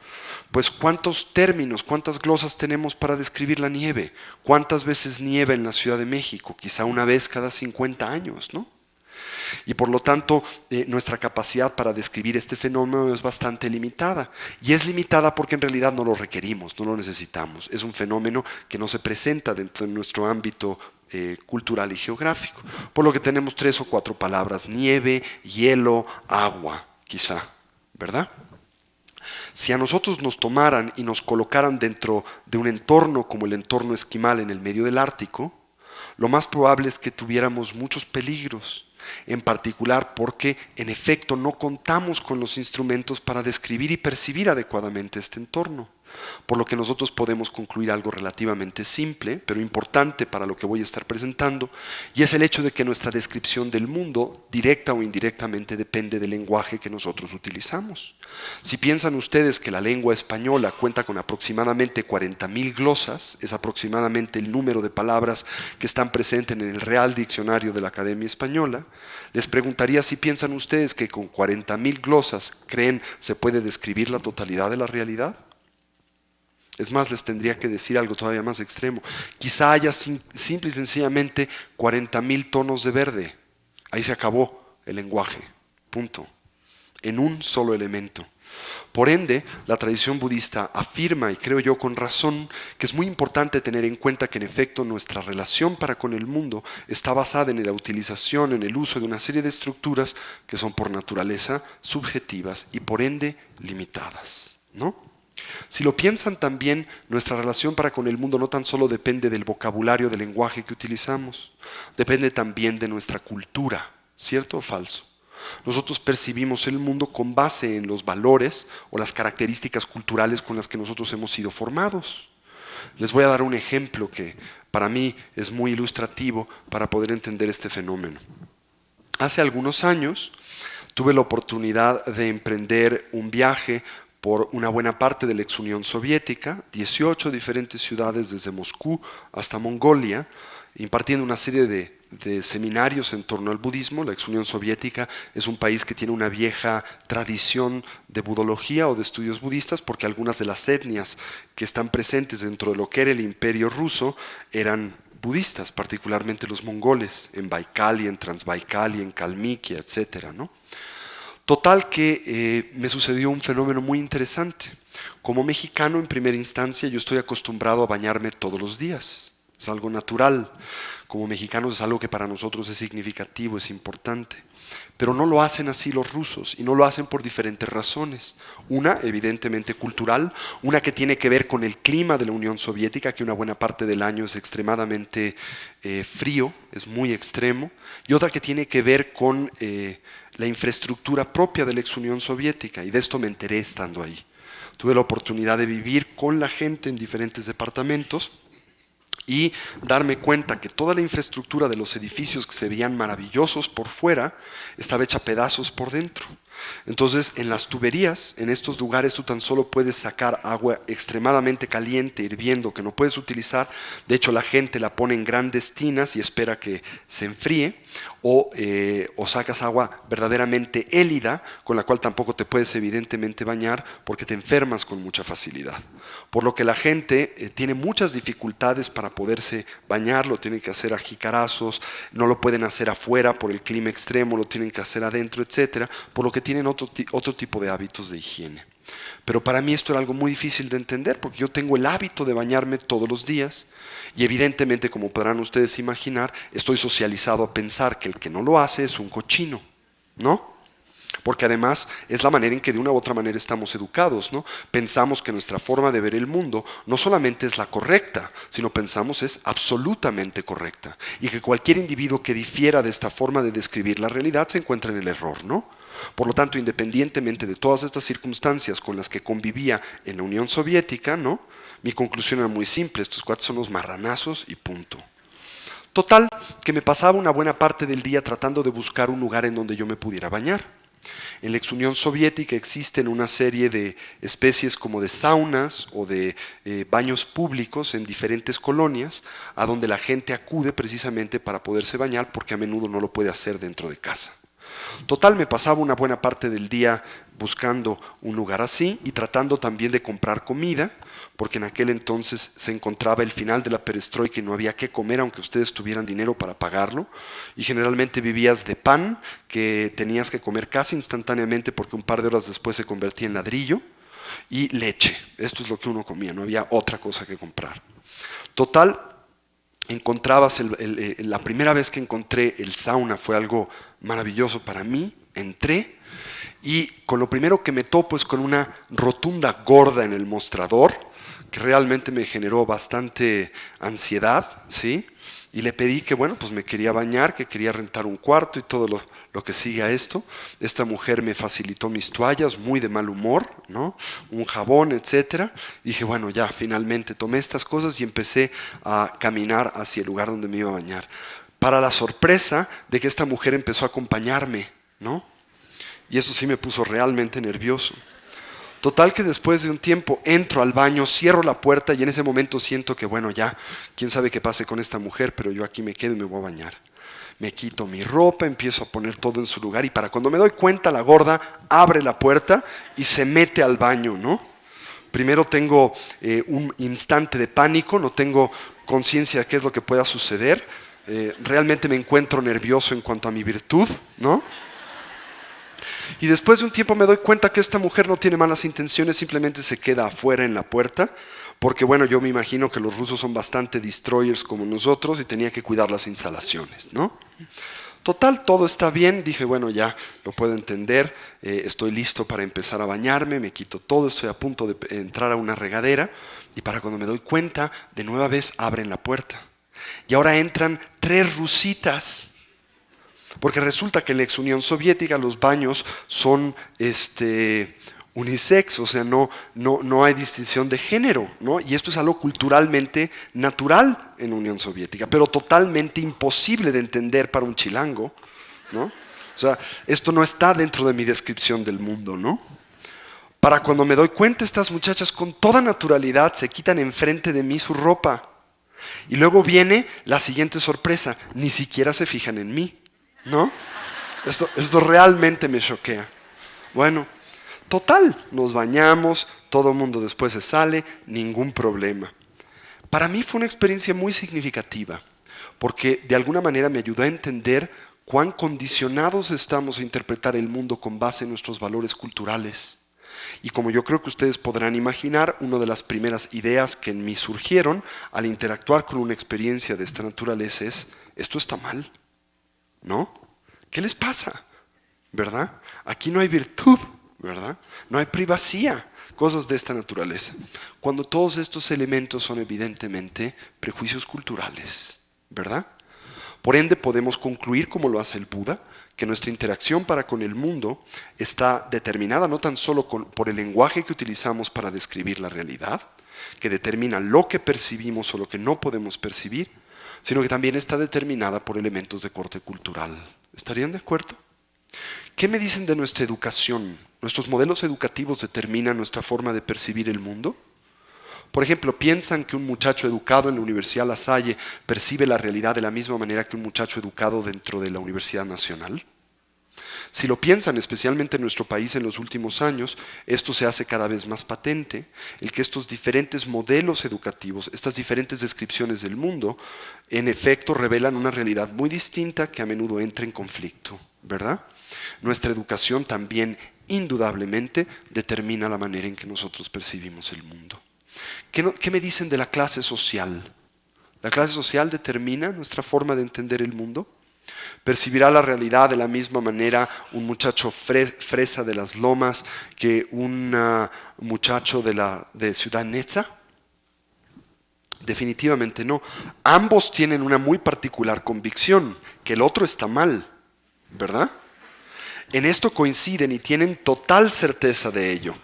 Pues cuántos términos, cuántas glosas tenemos para describir la nieve, cuántas veces nieva en la Ciudad de México, quizá una vez cada 50 años, ¿no? Y por lo tanto, nuestra capacidad para describir este fenómeno es bastante limitada. Y es limitada porque en realidad no lo requerimos, no lo necesitamos. Es un fenómeno que no se presenta dentro de nuestro ámbito cultural y geográfico. Por lo que tenemos 3 o 4 palabras: nieve, hielo, agua, quizá, ¿verdad? Si a nosotros nos tomaran y nos colocaran dentro de un entorno como el entorno esquimal en el medio del Ártico, lo más probable es que tuviéramos muchos peligros, en particular porque en efecto no contamos con los instrumentos para describir y percibir adecuadamente este entorno. Por lo que nosotros podemos concluir algo relativamente simple, pero importante para lo que voy a estar presentando, y es el hecho de que nuestra descripción del mundo, directa o indirectamente, depende del lenguaje que nosotros utilizamos. Si piensan ustedes que la lengua española cuenta con aproximadamente 40.000 glosas, es aproximadamente el número de palabras que están presentes en el Real Diccionario de la Academia Española, les preguntaría si piensan ustedes que con 40.000 glosas creen se puede describir la totalidad de la realidad. Es más, les tendría que decir algo todavía más extremo. Quizá haya simple y sencillamente 40.000 tonos de verde. Ahí se acabó el lenguaje. Punto. En un solo elemento. Por ende, la tradición budista afirma, y creo yo con razón, que es muy importante tener en cuenta que en efecto nuestra relación para con el mundo está basada en la utilización, en el uso de una serie de estructuras que son por naturaleza subjetivas y por ende limitadas, ¿no? Si lo piensan también, nuestra relación para con el mundo no tan solo depende del vocabulario del lenguaje que utilizamos, depende también de nuestra cultura, ¿cierto o falso? Nosotros percibimos el mundo con base en los valores o las características culturales con las que nosotros hemos sido formados. Les voy a dar un ejemplo que para mí es muy ilustrativo para poder entender este fenómeno. Hace algunos años tuve la oportunidad de emprender un viaje por una buena parte de la ex Unión Soviética, 18 diferentes ciudades desde Moscú hasta Mongolia, impartiendo una serie de seminarios en torno al budismo. La ex Unión Soviética es un país que tiene una vieja tradición de budología o de estudios budistas, porque algunas de las etnias que están presentes dentro de lo que era el imperio ruso eran budistas, particularmente los mongoles, en Baikal y en Transbaikal y en Kalmykia, etcétera, ¿no? Total que me sucedió un fenómeno muy interesante. Como mexicano, en primera instancia, yo estoy acostumbrado a bañarme todos los días. Es algo natural. Como mexicanos es algo que para nosotros es significativo, es importante. Pero no lo hacen así los rusos, y no lo hacen por diferentes razones. Una, evidentemente cultural, una que tiene que ver con el clima de la Unión Soviética, que una buena parte del año es extremadamente frío, es muy extremo, y otra que tiene que ver con la infraestructura propia de la ex Unión Soviética, y de esto me enteré estando ahí. Tuve la oportunidad de vivir con la gente en diferentes departamentos y darme cuenta que toda la infraestructura de los edificios que se veían maravillosos por fuera estaba hecha a pedazos por dentro. Entonces, en las tuberías, en estos lugares, tú tan solo puedes sacar agua extremadamente caliente, hirviendo, que no puedes utilizar. De hecho, la gente la pone en grandes tinas y espera que se enfríe. O sacas agua verdaderamente hélida, con la cual tampoco te puedes evidentemente bañar porque te enfermas con mucha facilidad. Por lo que la gente tiene muchas dificultades para poderse bañar, lo tienen que hacer a jicarazos, no lo pueden hacer afuera por el clima extremo, lo tienen que hacer adentro, etcétera, por lo que tienen otro tipo de hábitos de higiene. Pero para mí esto era algo muy difícil de entender, porque yo tengo el hábito de bañarme todos los días y evidentemente, como podrán ustedes imaginar, estoy socializado a pensar que el que no lo hace es un cochino, ¿no? porque además es la manera en que de una u otra manera estamos educados, ¿no? Pensamos que nuestra forma de ver el mundo no solamente es la correcta, sino pensamos es absolutamente correcta, y que cualquier individuo que difiera de esta forma de describir la realidad se encuentra en el error, ¿no? Por lo tanto, independientemente de todas estas circunstancias con las que convivía en la Unión Soviética, ¿no? Mi conclusión era muy simple: estos cuates son los marranazos y punto. Total, que me pasaba una buena parte del día tratando de buscar un lugar en donde yo me pudiera bañar. En la ex Unión Soviética existen una serie de especies como de saunas o de baños públicos en diferentes colonias, a donde la gente acude precisamente para poderse bañar, porque a menudo no lo puede hacer dentro de casa. Total, me pasaba una buena parte del día buscando un lugar así y tratando también de comprar comida, porque en aquel entonces se encontraba el final de la perestroika y no había qué comer aunque ustedes tuvieran dinero para pagarlo, y generalmente vivías de pan que tenías que comer casi instantáneamente porque un par de horas después se convertía en ladrillo, y leche. Esto es lo que uno comía, no había otra cosa que comprar. Total, encontrabas la primera vez que encontré el sauna fue algo maravilloso para mí. Entré y con lo primero que me topo es con una rotunda gorda en el mostrador, que realmente me generó bastante ansiedad, ¿sí? Y le pedí que, bueno, pues me quería bañar, que quería rentar un cuarto y todo lo que sigue a esto. Esta mujer me facilitó mis toallas, muy de mal humor, ¿no? Un jabón, etcétera. Dije, bueno, ya, finalmente tomé estas cosas y empecé a caminar hacia el lugar donde me iba a bañar. Para la sorpresa de que esta mujer empezó a acompañarme, ¿no? Y eso sí me puso realmente nervioso. Total, que después de un tiempo entro al baño, cierro la puerta y en ese momento siento que, bueno, ya, quién sabe qué pase con esta mujer, pero yo aquí me quedo y me voy a bañar. Me quito mi ropa, empiezo a poner todo en su lugar y para cuando me doy cuenta, la gorda abre la puerta y se mete al baño, ¿no? Primero tengo un instante de pánico, no tengo conciencia de qué es lo que pueda suceder. Realmente me encuentro nervioso en cuanto a mi virtud, ¿no? Y después de un tiempo me doy cuenta que esta mujer no tiene malas intenciones, simplemente se queda afuera en la puerta, porque bueno, yo me imagino que los rusos son bastante destroyers como nosotros y tenía que cuidar las instalaciones, ¿no? Total, todo está bien, dije, bueno, ya lo puedo entender, estoy listo para empezar a bañarme, me quito todo, estoy a punto de entrar a una regadera y para cuando me doy cuenta, de nueva vez abren la puerta. Y ahora entran 3 rusitas. Porque resulta que en la ex Unión Soviética los baños son unisex, o sea, no hay distinción de género, ¿no? Y esto es algo culturalmente natural en la Unión Soviética, pero totalmente imposible de entender para un chilango, ¿no? O sea, esto no está dentro de mi descripción del mundo, ¿no? Para cuando me doy cuenta, estas muchachas con toda naturalidad se quitan enfrente de mí su ropa. Y luego viene la siguiente sorpresa, ni siquiera se fijan en mí, ¿no? Esto realmente me choquea. Bueno, total, nos bañamos, todo el mundo después se sale, ningún problema. Para mí fue una experiencia muy significativa, porque de alguna manera me ayudó a entender cuán condicionados estamos a interpretar el mundo con base en nuestros valores culturales. Y como yo creo que ustedes podrán imaginar, una de las primeras ideas que en mí surgieron al interactuar con una experiencia de esta naturaleza es, esto está mal, ¿no? ¿Qué les pasa? ¿Verdad? Aquí no hay virtud, ¿verdad? No hay privacidad, cosas de esta naturaleza. Cuando todos estos elementos son evidentemente prejuicios culturales, ¿verdad? Por ende podemos concluir, como lo hace el Buda, que nuestra interacción para con el mundo está determinada no tan solo por el lenguaje que utilizamos para describir la realidad, que determina lo que percibimos o lo que no podemos percibir, sino que también está determinada por elementos de corte cultural. ¿Estarían de acuerdo? ¿Qué me dicen de nuestra educación? ¿Nuestros modelos educativos determinan nuestra forma de percibir el mundo? Por ejemplo, ¿piensan que un muchacho educado en la Universidad La Salle percibe la realidad de la misma manera que un muchacho educado dentro de la Universidad Nacional? Si lo piensan, especialmente en nuestro país en los últimos años, esto se hace cada vez más patente, el que estos diferentes modelos educativos, estas diferentes descripciones del mundo, en efecto revelan una realidad muy distinta que a menudo entra en conflicto, ¿verdad? Nuestra educación también, indudablemente, determina la manera en que nosotros percibimos el mundo. ¿Qué me dicen de la clase social? ¿La clase social determina nuestra forma de entender el mundo? ¿Percibirá la realidad de la misma manera un muchacho fresa de las lomas que un muchacho de Ciudad Neza? Definitivamente no. Ambos tienen una muy particular convicción, que el otro está mal, ¿verdad? En esto coinciden y tienen total certeza de ello.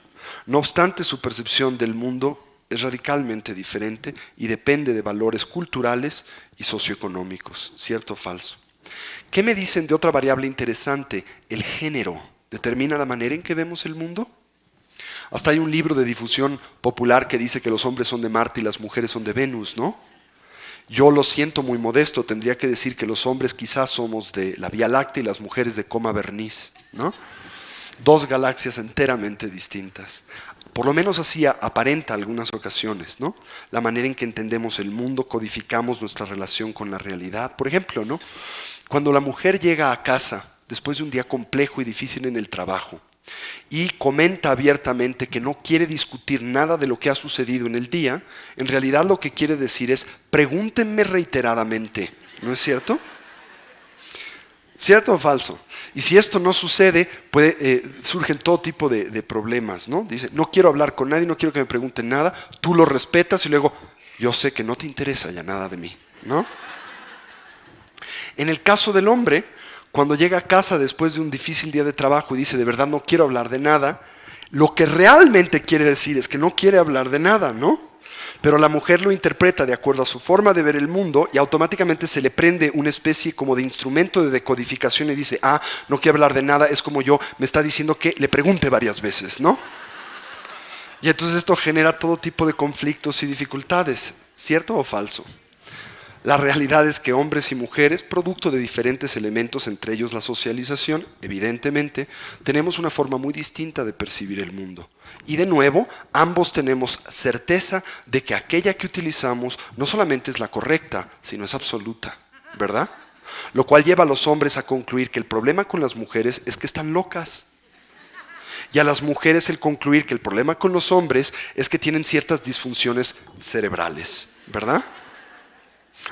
No obstante, su percepción del mundo es radicalmente diferente y depende de valores culturales y socioeconómicos, ¿cierto o falso? ¿Qué me dicen de otra variable interesante? El género. ¿Determina la manera en que vemos el mundo? Hasta hay un libro de difusión popular que dice que los hombres son de Marte y las mujeres son de Venus, ¿no? Yo lo siento muy modesto, tendría que decir que los hombres quizás somos de la Vía Láctea y las mujeres de Coma Bernice, ¿no? Dos galaxias enteramente distintas. Por lo menos así aparenta algunas ocasiones, ¿no? La manera en que entendemos el mundo, codificamos nuestra relación con la realidad. Por ejemplo, ¿no? Cuando la mujer llega a casa después de un día complejo y difícil en el trabajo y comenta abiertamente que no quiere discutir nada de lo que ha sucedido en el día, en realidad lo que quiere decir es: pregúntenme reiteradamente, ¿no es cierto? ¿Cierto o falso? Y si esto no sucede, surgen todo tipo de problemas, ¿no? Dice: no quiero hablar con nadie, no quiero que me pregunten nada, tú lo respetas y luego: yo sé que no te interesa ya nada de mí, ¿no? En el caso del hombre, cuando llega a casa después de un difícil día de trabajo y dice: de verdad no quiero hablar de nada, lo que realmente quiere decir es que no quiere hablar de nada, ¿no? Pero la mujer lo interpreta de acuerdo a su forma de ver el mundo y automáticamente se le prende una especie como de instrumento de decodificación y dice: ah, no quiere hablar de nada, es como yo, me está diciendo que le pregunte varias veces, ¿no? Y entonces esto genera todo tipo de conflictos y dificultades, ¿cierto o falso? La realidad es que hombres y mujeres, producto de diferentes elementos, entre ellos la socialización, evidentemente, tenemos una forma muy distinta de percibir el mundo. Y de nuevo, ambos tenemos certeza de que aquella que utilizamos no solamente es la correcta, sino es absoluta, ¿verdad? Lo cual lleva a los hombres a concluir que el problema con las mujeres es que están locas. Y a las mujeres el concluir que el problema con los hombres es que tienen ciertas disfunciones cerebrales, ¿verdad?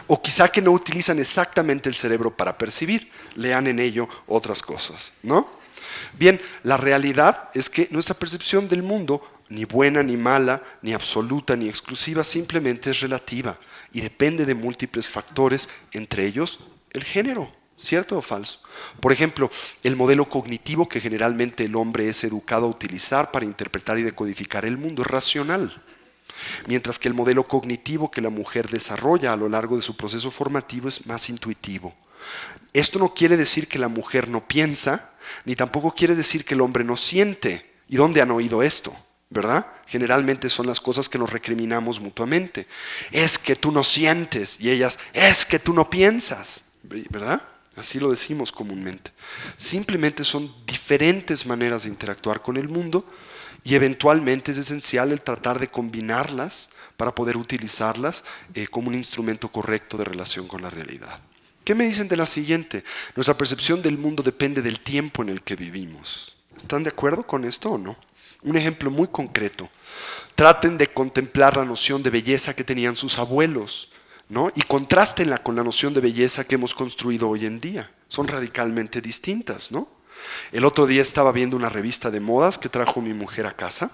O quizá que no utilizan exactamente el cerebro para percibir, lean en ello otras cosas, ¿no? Bien, la realidad es que nuestra percepción del mundo, ni buena ni mala, ni absoluta ni exclusiva, simplemente es relativa y depende de múltiples factores, entre ellos el género, ¿cierto o falso? Por ejemplo, el modelo cognitivo que generalmente el hombre es educado a utilizar para interpretar y decodificar el mundo es racional. Mientras que el modelo cognitivo que la mujer desarrolla a lo largo de su proceso formativo es más intuitivo. Esto no quiere decir que la mujer no piensa, ni tampoco quiere decir que el hombre no siente. ¿Y dónde han oído esto? ¿Verdad? Generalmente son las cosas que nos recriminamos mutuamente. Es que tú no sientes, y ellas: es que tú no piensas, ¿verdad? Así lo decimos comúnmente. Simplemente son diferentes maneras de interactuar con el mundo. Y eventualmente es esencial el tratar de combinarlas para poder utilizarlas como un instrumento correcto de relación con la realidad. ¿Qué me dicen de la siguiente? Nuestra percepción del mundo depende del tiempo en el que vivimos. ¿Están de acuerdo con esto o no? Un ejemplo muy concreto. Traten de contemplar la noción de belleza que tenían sus abuelos, ¿no? Y contrástenla con la noción de belleza que hemos construido hoy en día. Son radicalmente distintas, ¿no? El otro día estaba viendo una revista de modas que trajo mi mujer a casa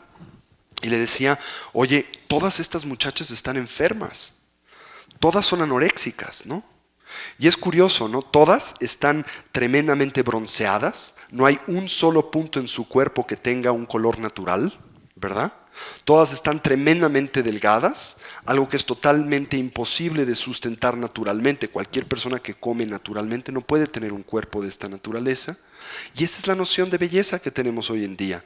y le decía: oye, todas estas muchachas están enfermas, todas son anoréxicas, ¿no? Y es curioso, ¿no? Todas están tremendamente bronceadas, no hay un solo punto en su cuerpo que tenga un color natural, ¿verdad? Todas están tremendamente delgadas, algo que es totalmente imposible de sustentar naturalmente. Cualquier persona que come naturalmente no puede tener un cuerpo de esta naturaleza. Y esa es la noción de belleza que tenemos hoy en día.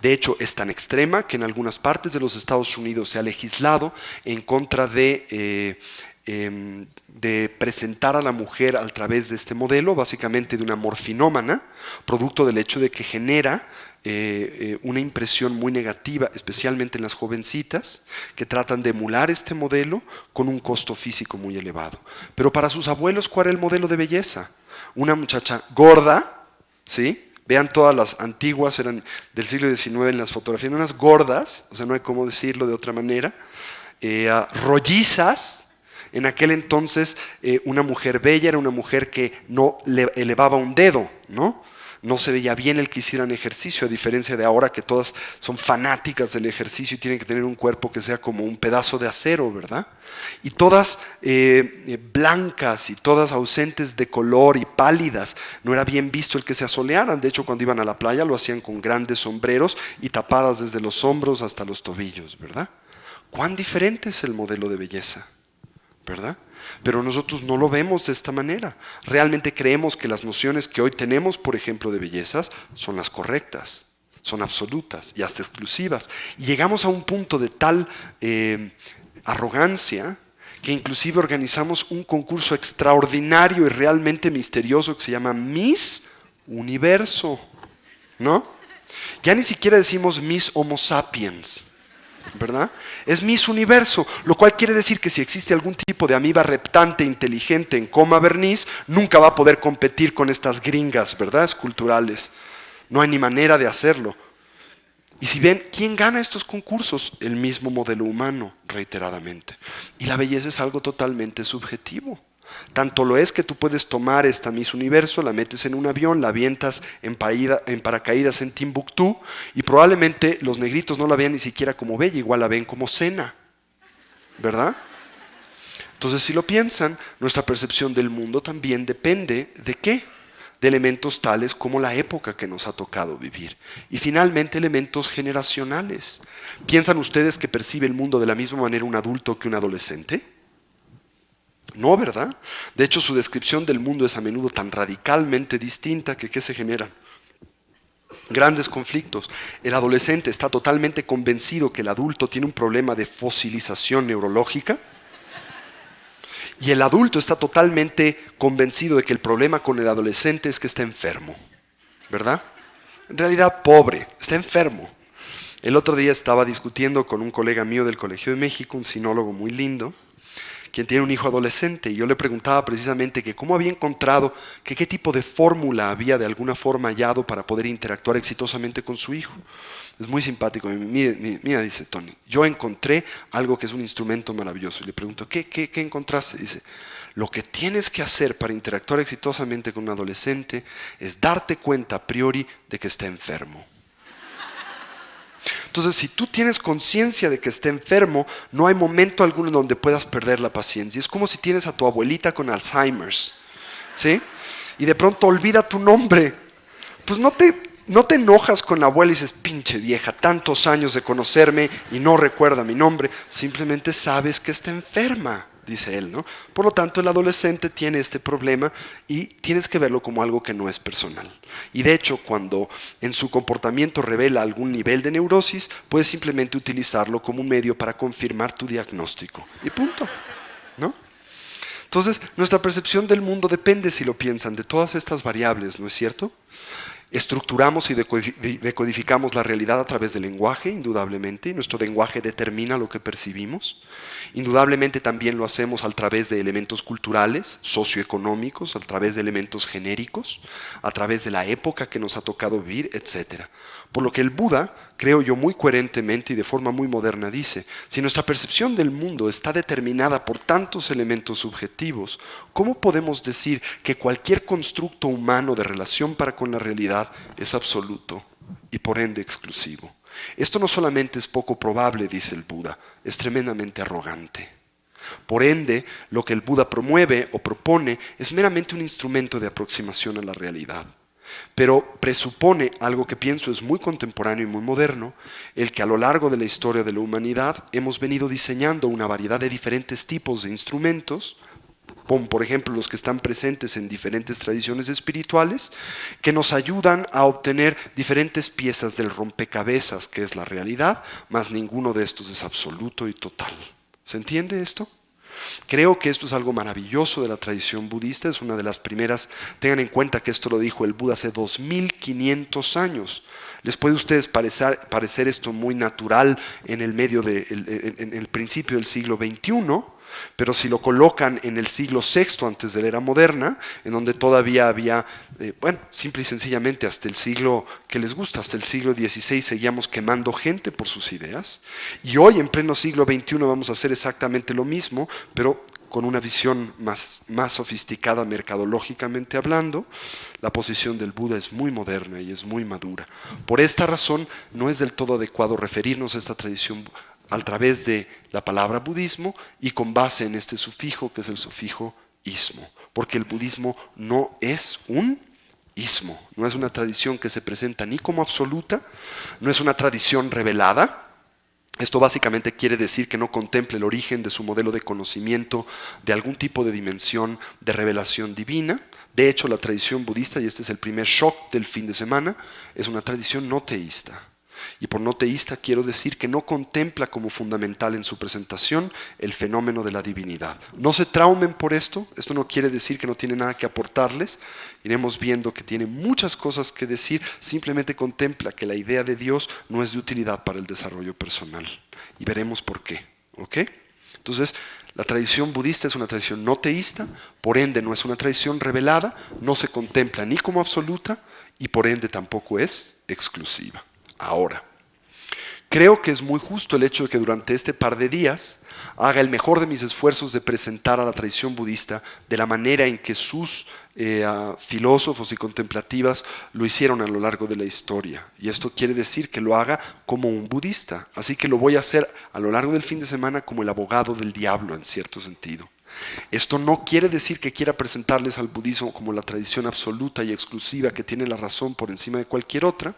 De hecho, es tan extrema que en algunas partes de los Estados Unidos se ha legislado en contra de presentar a la mujer a través de este modelo, básicamente de una morfinómana, producto del hecho de que genera una impresión muy negativa, especialmente en las jovencitas, que tratan de emular este modelo con un costo físico muy elevado. Pero para sus abuelos, ¿cuál era el modelo de belleza? Una muchacha gorda, ¿sí? Vean todas las antiguas, eran del siglo XIX en las fotografías, unas gordas, o sea, no hay cómo decirlo de otra manera, rollizas, En aquel entonces una mujer bella era una mujer que no le elevaba un dedo, ¿no? No se veía bien el que hicieran ejercicio, a diferencia de ahora que todas son fanáticas del ejercicio y tienen que tener un cuerpo que sea como un pedazo de acero, ¿verdad? Y todas blancas y todas ausentes de color y pálidas. No era bien visto el que se asolearan. De hecho, cuando iban a la playa lo hacían con grandes sombreros y tapadas desde los hombros hasta los tobillos, ¿verdad? ¿Cuán diferente es el modelo de belleza? ¿Verdad? Pero nosotros no lo vemos de esta manera. Realmente creemos que las nociones que hoy tenemos, por ejemplo, de bellezas, son las correctas, son absolutas y hasta exclusivas. Y llegamos a un punto de tal arrogancia que inclusive organizamos un concurso extraordinario y realmente misterioso que se llama Miss Universo, ¿no? Ya ni siquiera decimos Miss Homo Sapiens, ¿verdad? Es Miss Universo, lo cual quiere decir que si existe algún tipo de amiba reptante inteligente en coma verniz, nunca va a poder competir con estas gringas, ¿verdad? Esculturales. No hay ni manera de hacerlo. Y si ven, ¿quién gana estos concursos? El mismo modelo humano, reiteradamente. Y la belleza es algo totalmente subjetivo. Tanto lo es que tú puedes tomar esta Miss Universo, la metes en un avión, la avientas en paracaídas en Timbuktu y probablemente los negritos no la vean ni siquiera como bella, igual la ven como cena, ¿verdad? Entonces, si lo piensan, nuestra percepción del mundo también depende ¿de qué? De elementos tales como la época que nos ha tocado vivir. Y finalmente elementos generacionales. ¿Piensan ustedes que percibe el mundo de la misma manera un adulto que un adolescente? No, ¿verdad? De hecho, su descripción del mundo es a menudo tan radicalmente distinta que ¿qué se generan? Grandes conflictos. El adolescente está totalmente convencido que el adulto tiene un problema de fosilización neurológica y el adulto está totalmente convencido de que el problema con el adolescente es que está enfermo, ¿verdad? En realidad, pobre, está enfermo. El otro día estaba discutiendo con un colega mío del Colegio de México, un sinólogo muy lindo, quien tiene un hijo adolescente, y yo le preguntaba precisamente que cómo había encontrado, que qué tipo de fórmula había de alguna forma hallado para poder interactuar exitosamente con su hijo. Es muy simpático. Mira, dice Tony, yo encontré algo que es un instrumento maravilloso. Y le pregunto, ¿qué encontraste? Dice, lo que tienes que hacer para interactuar exitosamente con un adolescente es darte cuenta a priori de que está enfermo. Entonces, si tú tienes conciencia de que está enfermo, no hay momento alguno en donde puedas perder la paciencia. Es como si tienes a tu abuelita con Alzheimer's, ¿sí? Y de pronto olvida tu nombre. Pues no te enojas con la abuela y dices, pinche vieja, tantos años de conocerme y no recuerda mi nombre. Simplemente sabes que está enferma, dice él, ¿no? Por lo tanto, el adolescente tiene este problema y tienes que verlo como algo que no es personal. Y de hecho, cuando en su comportamiento revela algún nivel de neurosis, puedes simplemente utilizarlo como un medio para confirmar tu diagnóstico. Y punto, ¿no? Entonces, nuestra percepción del mundo depende, si lo piensan, de todas estas variables, ¿no es cierto? Estructuramos y decodificamos la realidad a través del lenguaje, indudablemente, y nuestro lenguaje determina lo que percibimos. Indudablemente también lo hacemos a través de elementos culturales, socioeconómicos, a través de elementos genéricos, a través de la época que nos ha tocado vivir, etc. Por lo que el Buda, creo yo muy coherentemente y de forma muy moderna, dice, si nuestra percepción del mundo está determinada por tantos elementos subjetivos, ¿cómo podemos decir que cualquier constructo humano de relación para con la realidad es absoluto y por ende exclusivo? Esto no solamente es poco probable, dice el Buda, es tremendamente arrogante. Por ende, lo que el Buda promueve o propone es meramente un instrumento de aproximación a la realidad. Pero presupone algo que pienso es muy contemporáneo y muy moderno, el que a lo largo de la historia de la humanidad hemos venido diseñando una variedad de diferentes tipos de instrumentos, como por ejemplo los que están presentes en diferentes tradiciones espirituales, que nos ayudan a obtener diferentes piezas del rompecabezas que es la realidad, mas ninguno de estos es absoluto y total. ¿Se entiende esto? Creo que esto es algo maravilloso de la tradición budista, es una de las primeras. Tengan en cuenta que esto lo dijo el Buda hace 2500 años. ¿Les puede a ustedes parecer esto muy natural en en el principio del siglo XXI? Pero si lo colocan en el siglo VI antes de la era moderna, en donde todavía había, simple y sencillamente hasta el siglo que les gusta, hasta el siglo XVI seguíamos quemando gente por sus ideas, y hoy en pleno siglo XXI vamos a hacer exactamente lo mismo, pero con una visión más sofisticada mercadológicamente hablando, la posición del Buda es muy moderna y es muy madura. Por esta razón, no es del todo adecuado referirnos a esta tradición a través de la palabra budismo y con base en este sufijo, que es el sufijo ismo, porque el budismo no es un ismo, no es una tradición que se presenta ni como absoluta, no es una tradición revelada. Esto básicamente quiere decir que no contempla el origen de su modelo de conocimiento de algún tipo de dimensión de revelación divina. De hecho, la tradición budista, y este es el primer shock del fin de semana, es una tradición no teísta. Y por no teísta quiero decir que no contempla como fundamental en su presentación el fenómeno de la divinidad. No se traumen por esto no quiere decir que no tiene nada que aportarles. Iremos viendo que tiene muchas cosas que decir, simplemente contempla que la idea de Dios no es de utilidad para el desarrollo personal. Y veremos por qué. ¿Ok? Entonces, la tradición budista es una tradición no teísta, por ende no es una tradición revelada, no se contempla ni como absoluta y por ende tampoco es exclusiva. Ahora, creo que es muy justo el hecho de que durante este par de días haga el mejor de mis esfuerzos de presentar a la tradición budista de la manera en que sus filósofos y contemplativas lo hicieron a lo largo de la historia. Y esto quiere decir que lo haga como un budista. Así que lo voy a hacer a lo largo del fin de semana como el abogado del diablo en cierto sentido. Esto no quiere decir que quiera presentarles al budismo como la tradición absoluta y exclusiva que tiene la razón por encima de cualquier otra,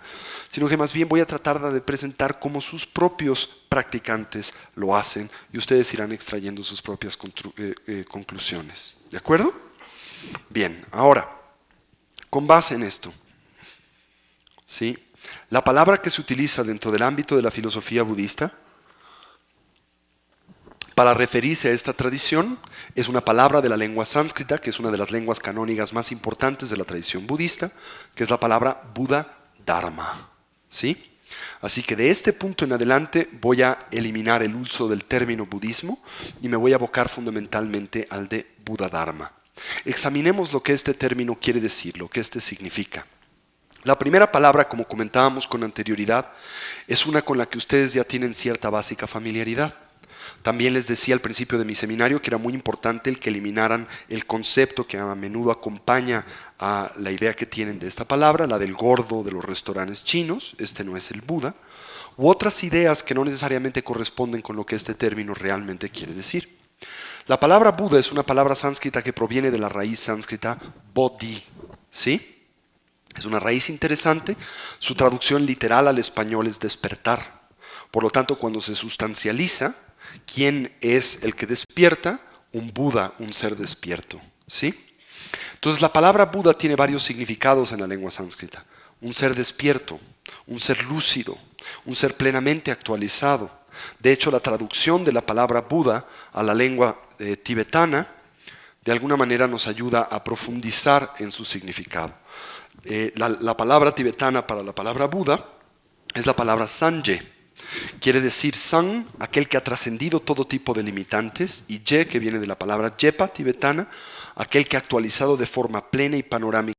sino que más bien voy a tratar de presentar cómo sus propios practicantes lo hacen y ustedes irán extrayendo sus propias conclusiones. ¿De acuerdo? Bien, ahora, con base en esto, ¿sí? La palabra que se utiliza dentro del ámbito de la filosofía budista para referirse a esta tradición es una palabra de la lengua sánscrita, que es una de las lenguas canónicas más importantes de la tradición budista, que es la palabra Buddha Dharma. ¿Sí? Así que de este punto en adelante voy a eliminar el uso del término budismo y me voy a abocar fundamentalmente al de Buddha Dharma. Examinemos lo que este término quiere decir, lo que este significa. La primera palabra, como comentábamos con anterioridad, es una con la que ustedes ya tienen cierta básica familiaridad. También les decía al principio de mi seminario que era muy importante el que eliminaran el concepto que a menudo acompaña a la idea que tienen de esta palabra, la del gordo de los restaurantes chinos, este no es el Buda, u otras ideas que no necesariamente corresponden con lo que este término realmente quiere decir. La palabra Buda es una palabra sánscrita que proviene de la raíz sánscrita bodhi, ¿sí? Es una raíz interesante, su traducción literal al español es despertar. Por lo tanto, cuando se sustancializa, ¿quién es el que despierta? Un Buda, un ser despierto, ¿sí? Entonces la palabra Buda tiene varios significados en la lengua sánscrita. Un ser despierto, un ser lúcido, un ser plenamente actualizado. De hecho, la traducción de la palabra Buda a la lengua tibetana de alguna manera nos ayuda a profundizar en su significado. La palabra tibetana para la palabra Buda es la palabra Sanje. Quiere decir San, aquel que ha trascendido todo tipo de limitantes, y Je, que viene de la palabra Jepa tibetana, aquel que ha actualizado de forma plena y panorámica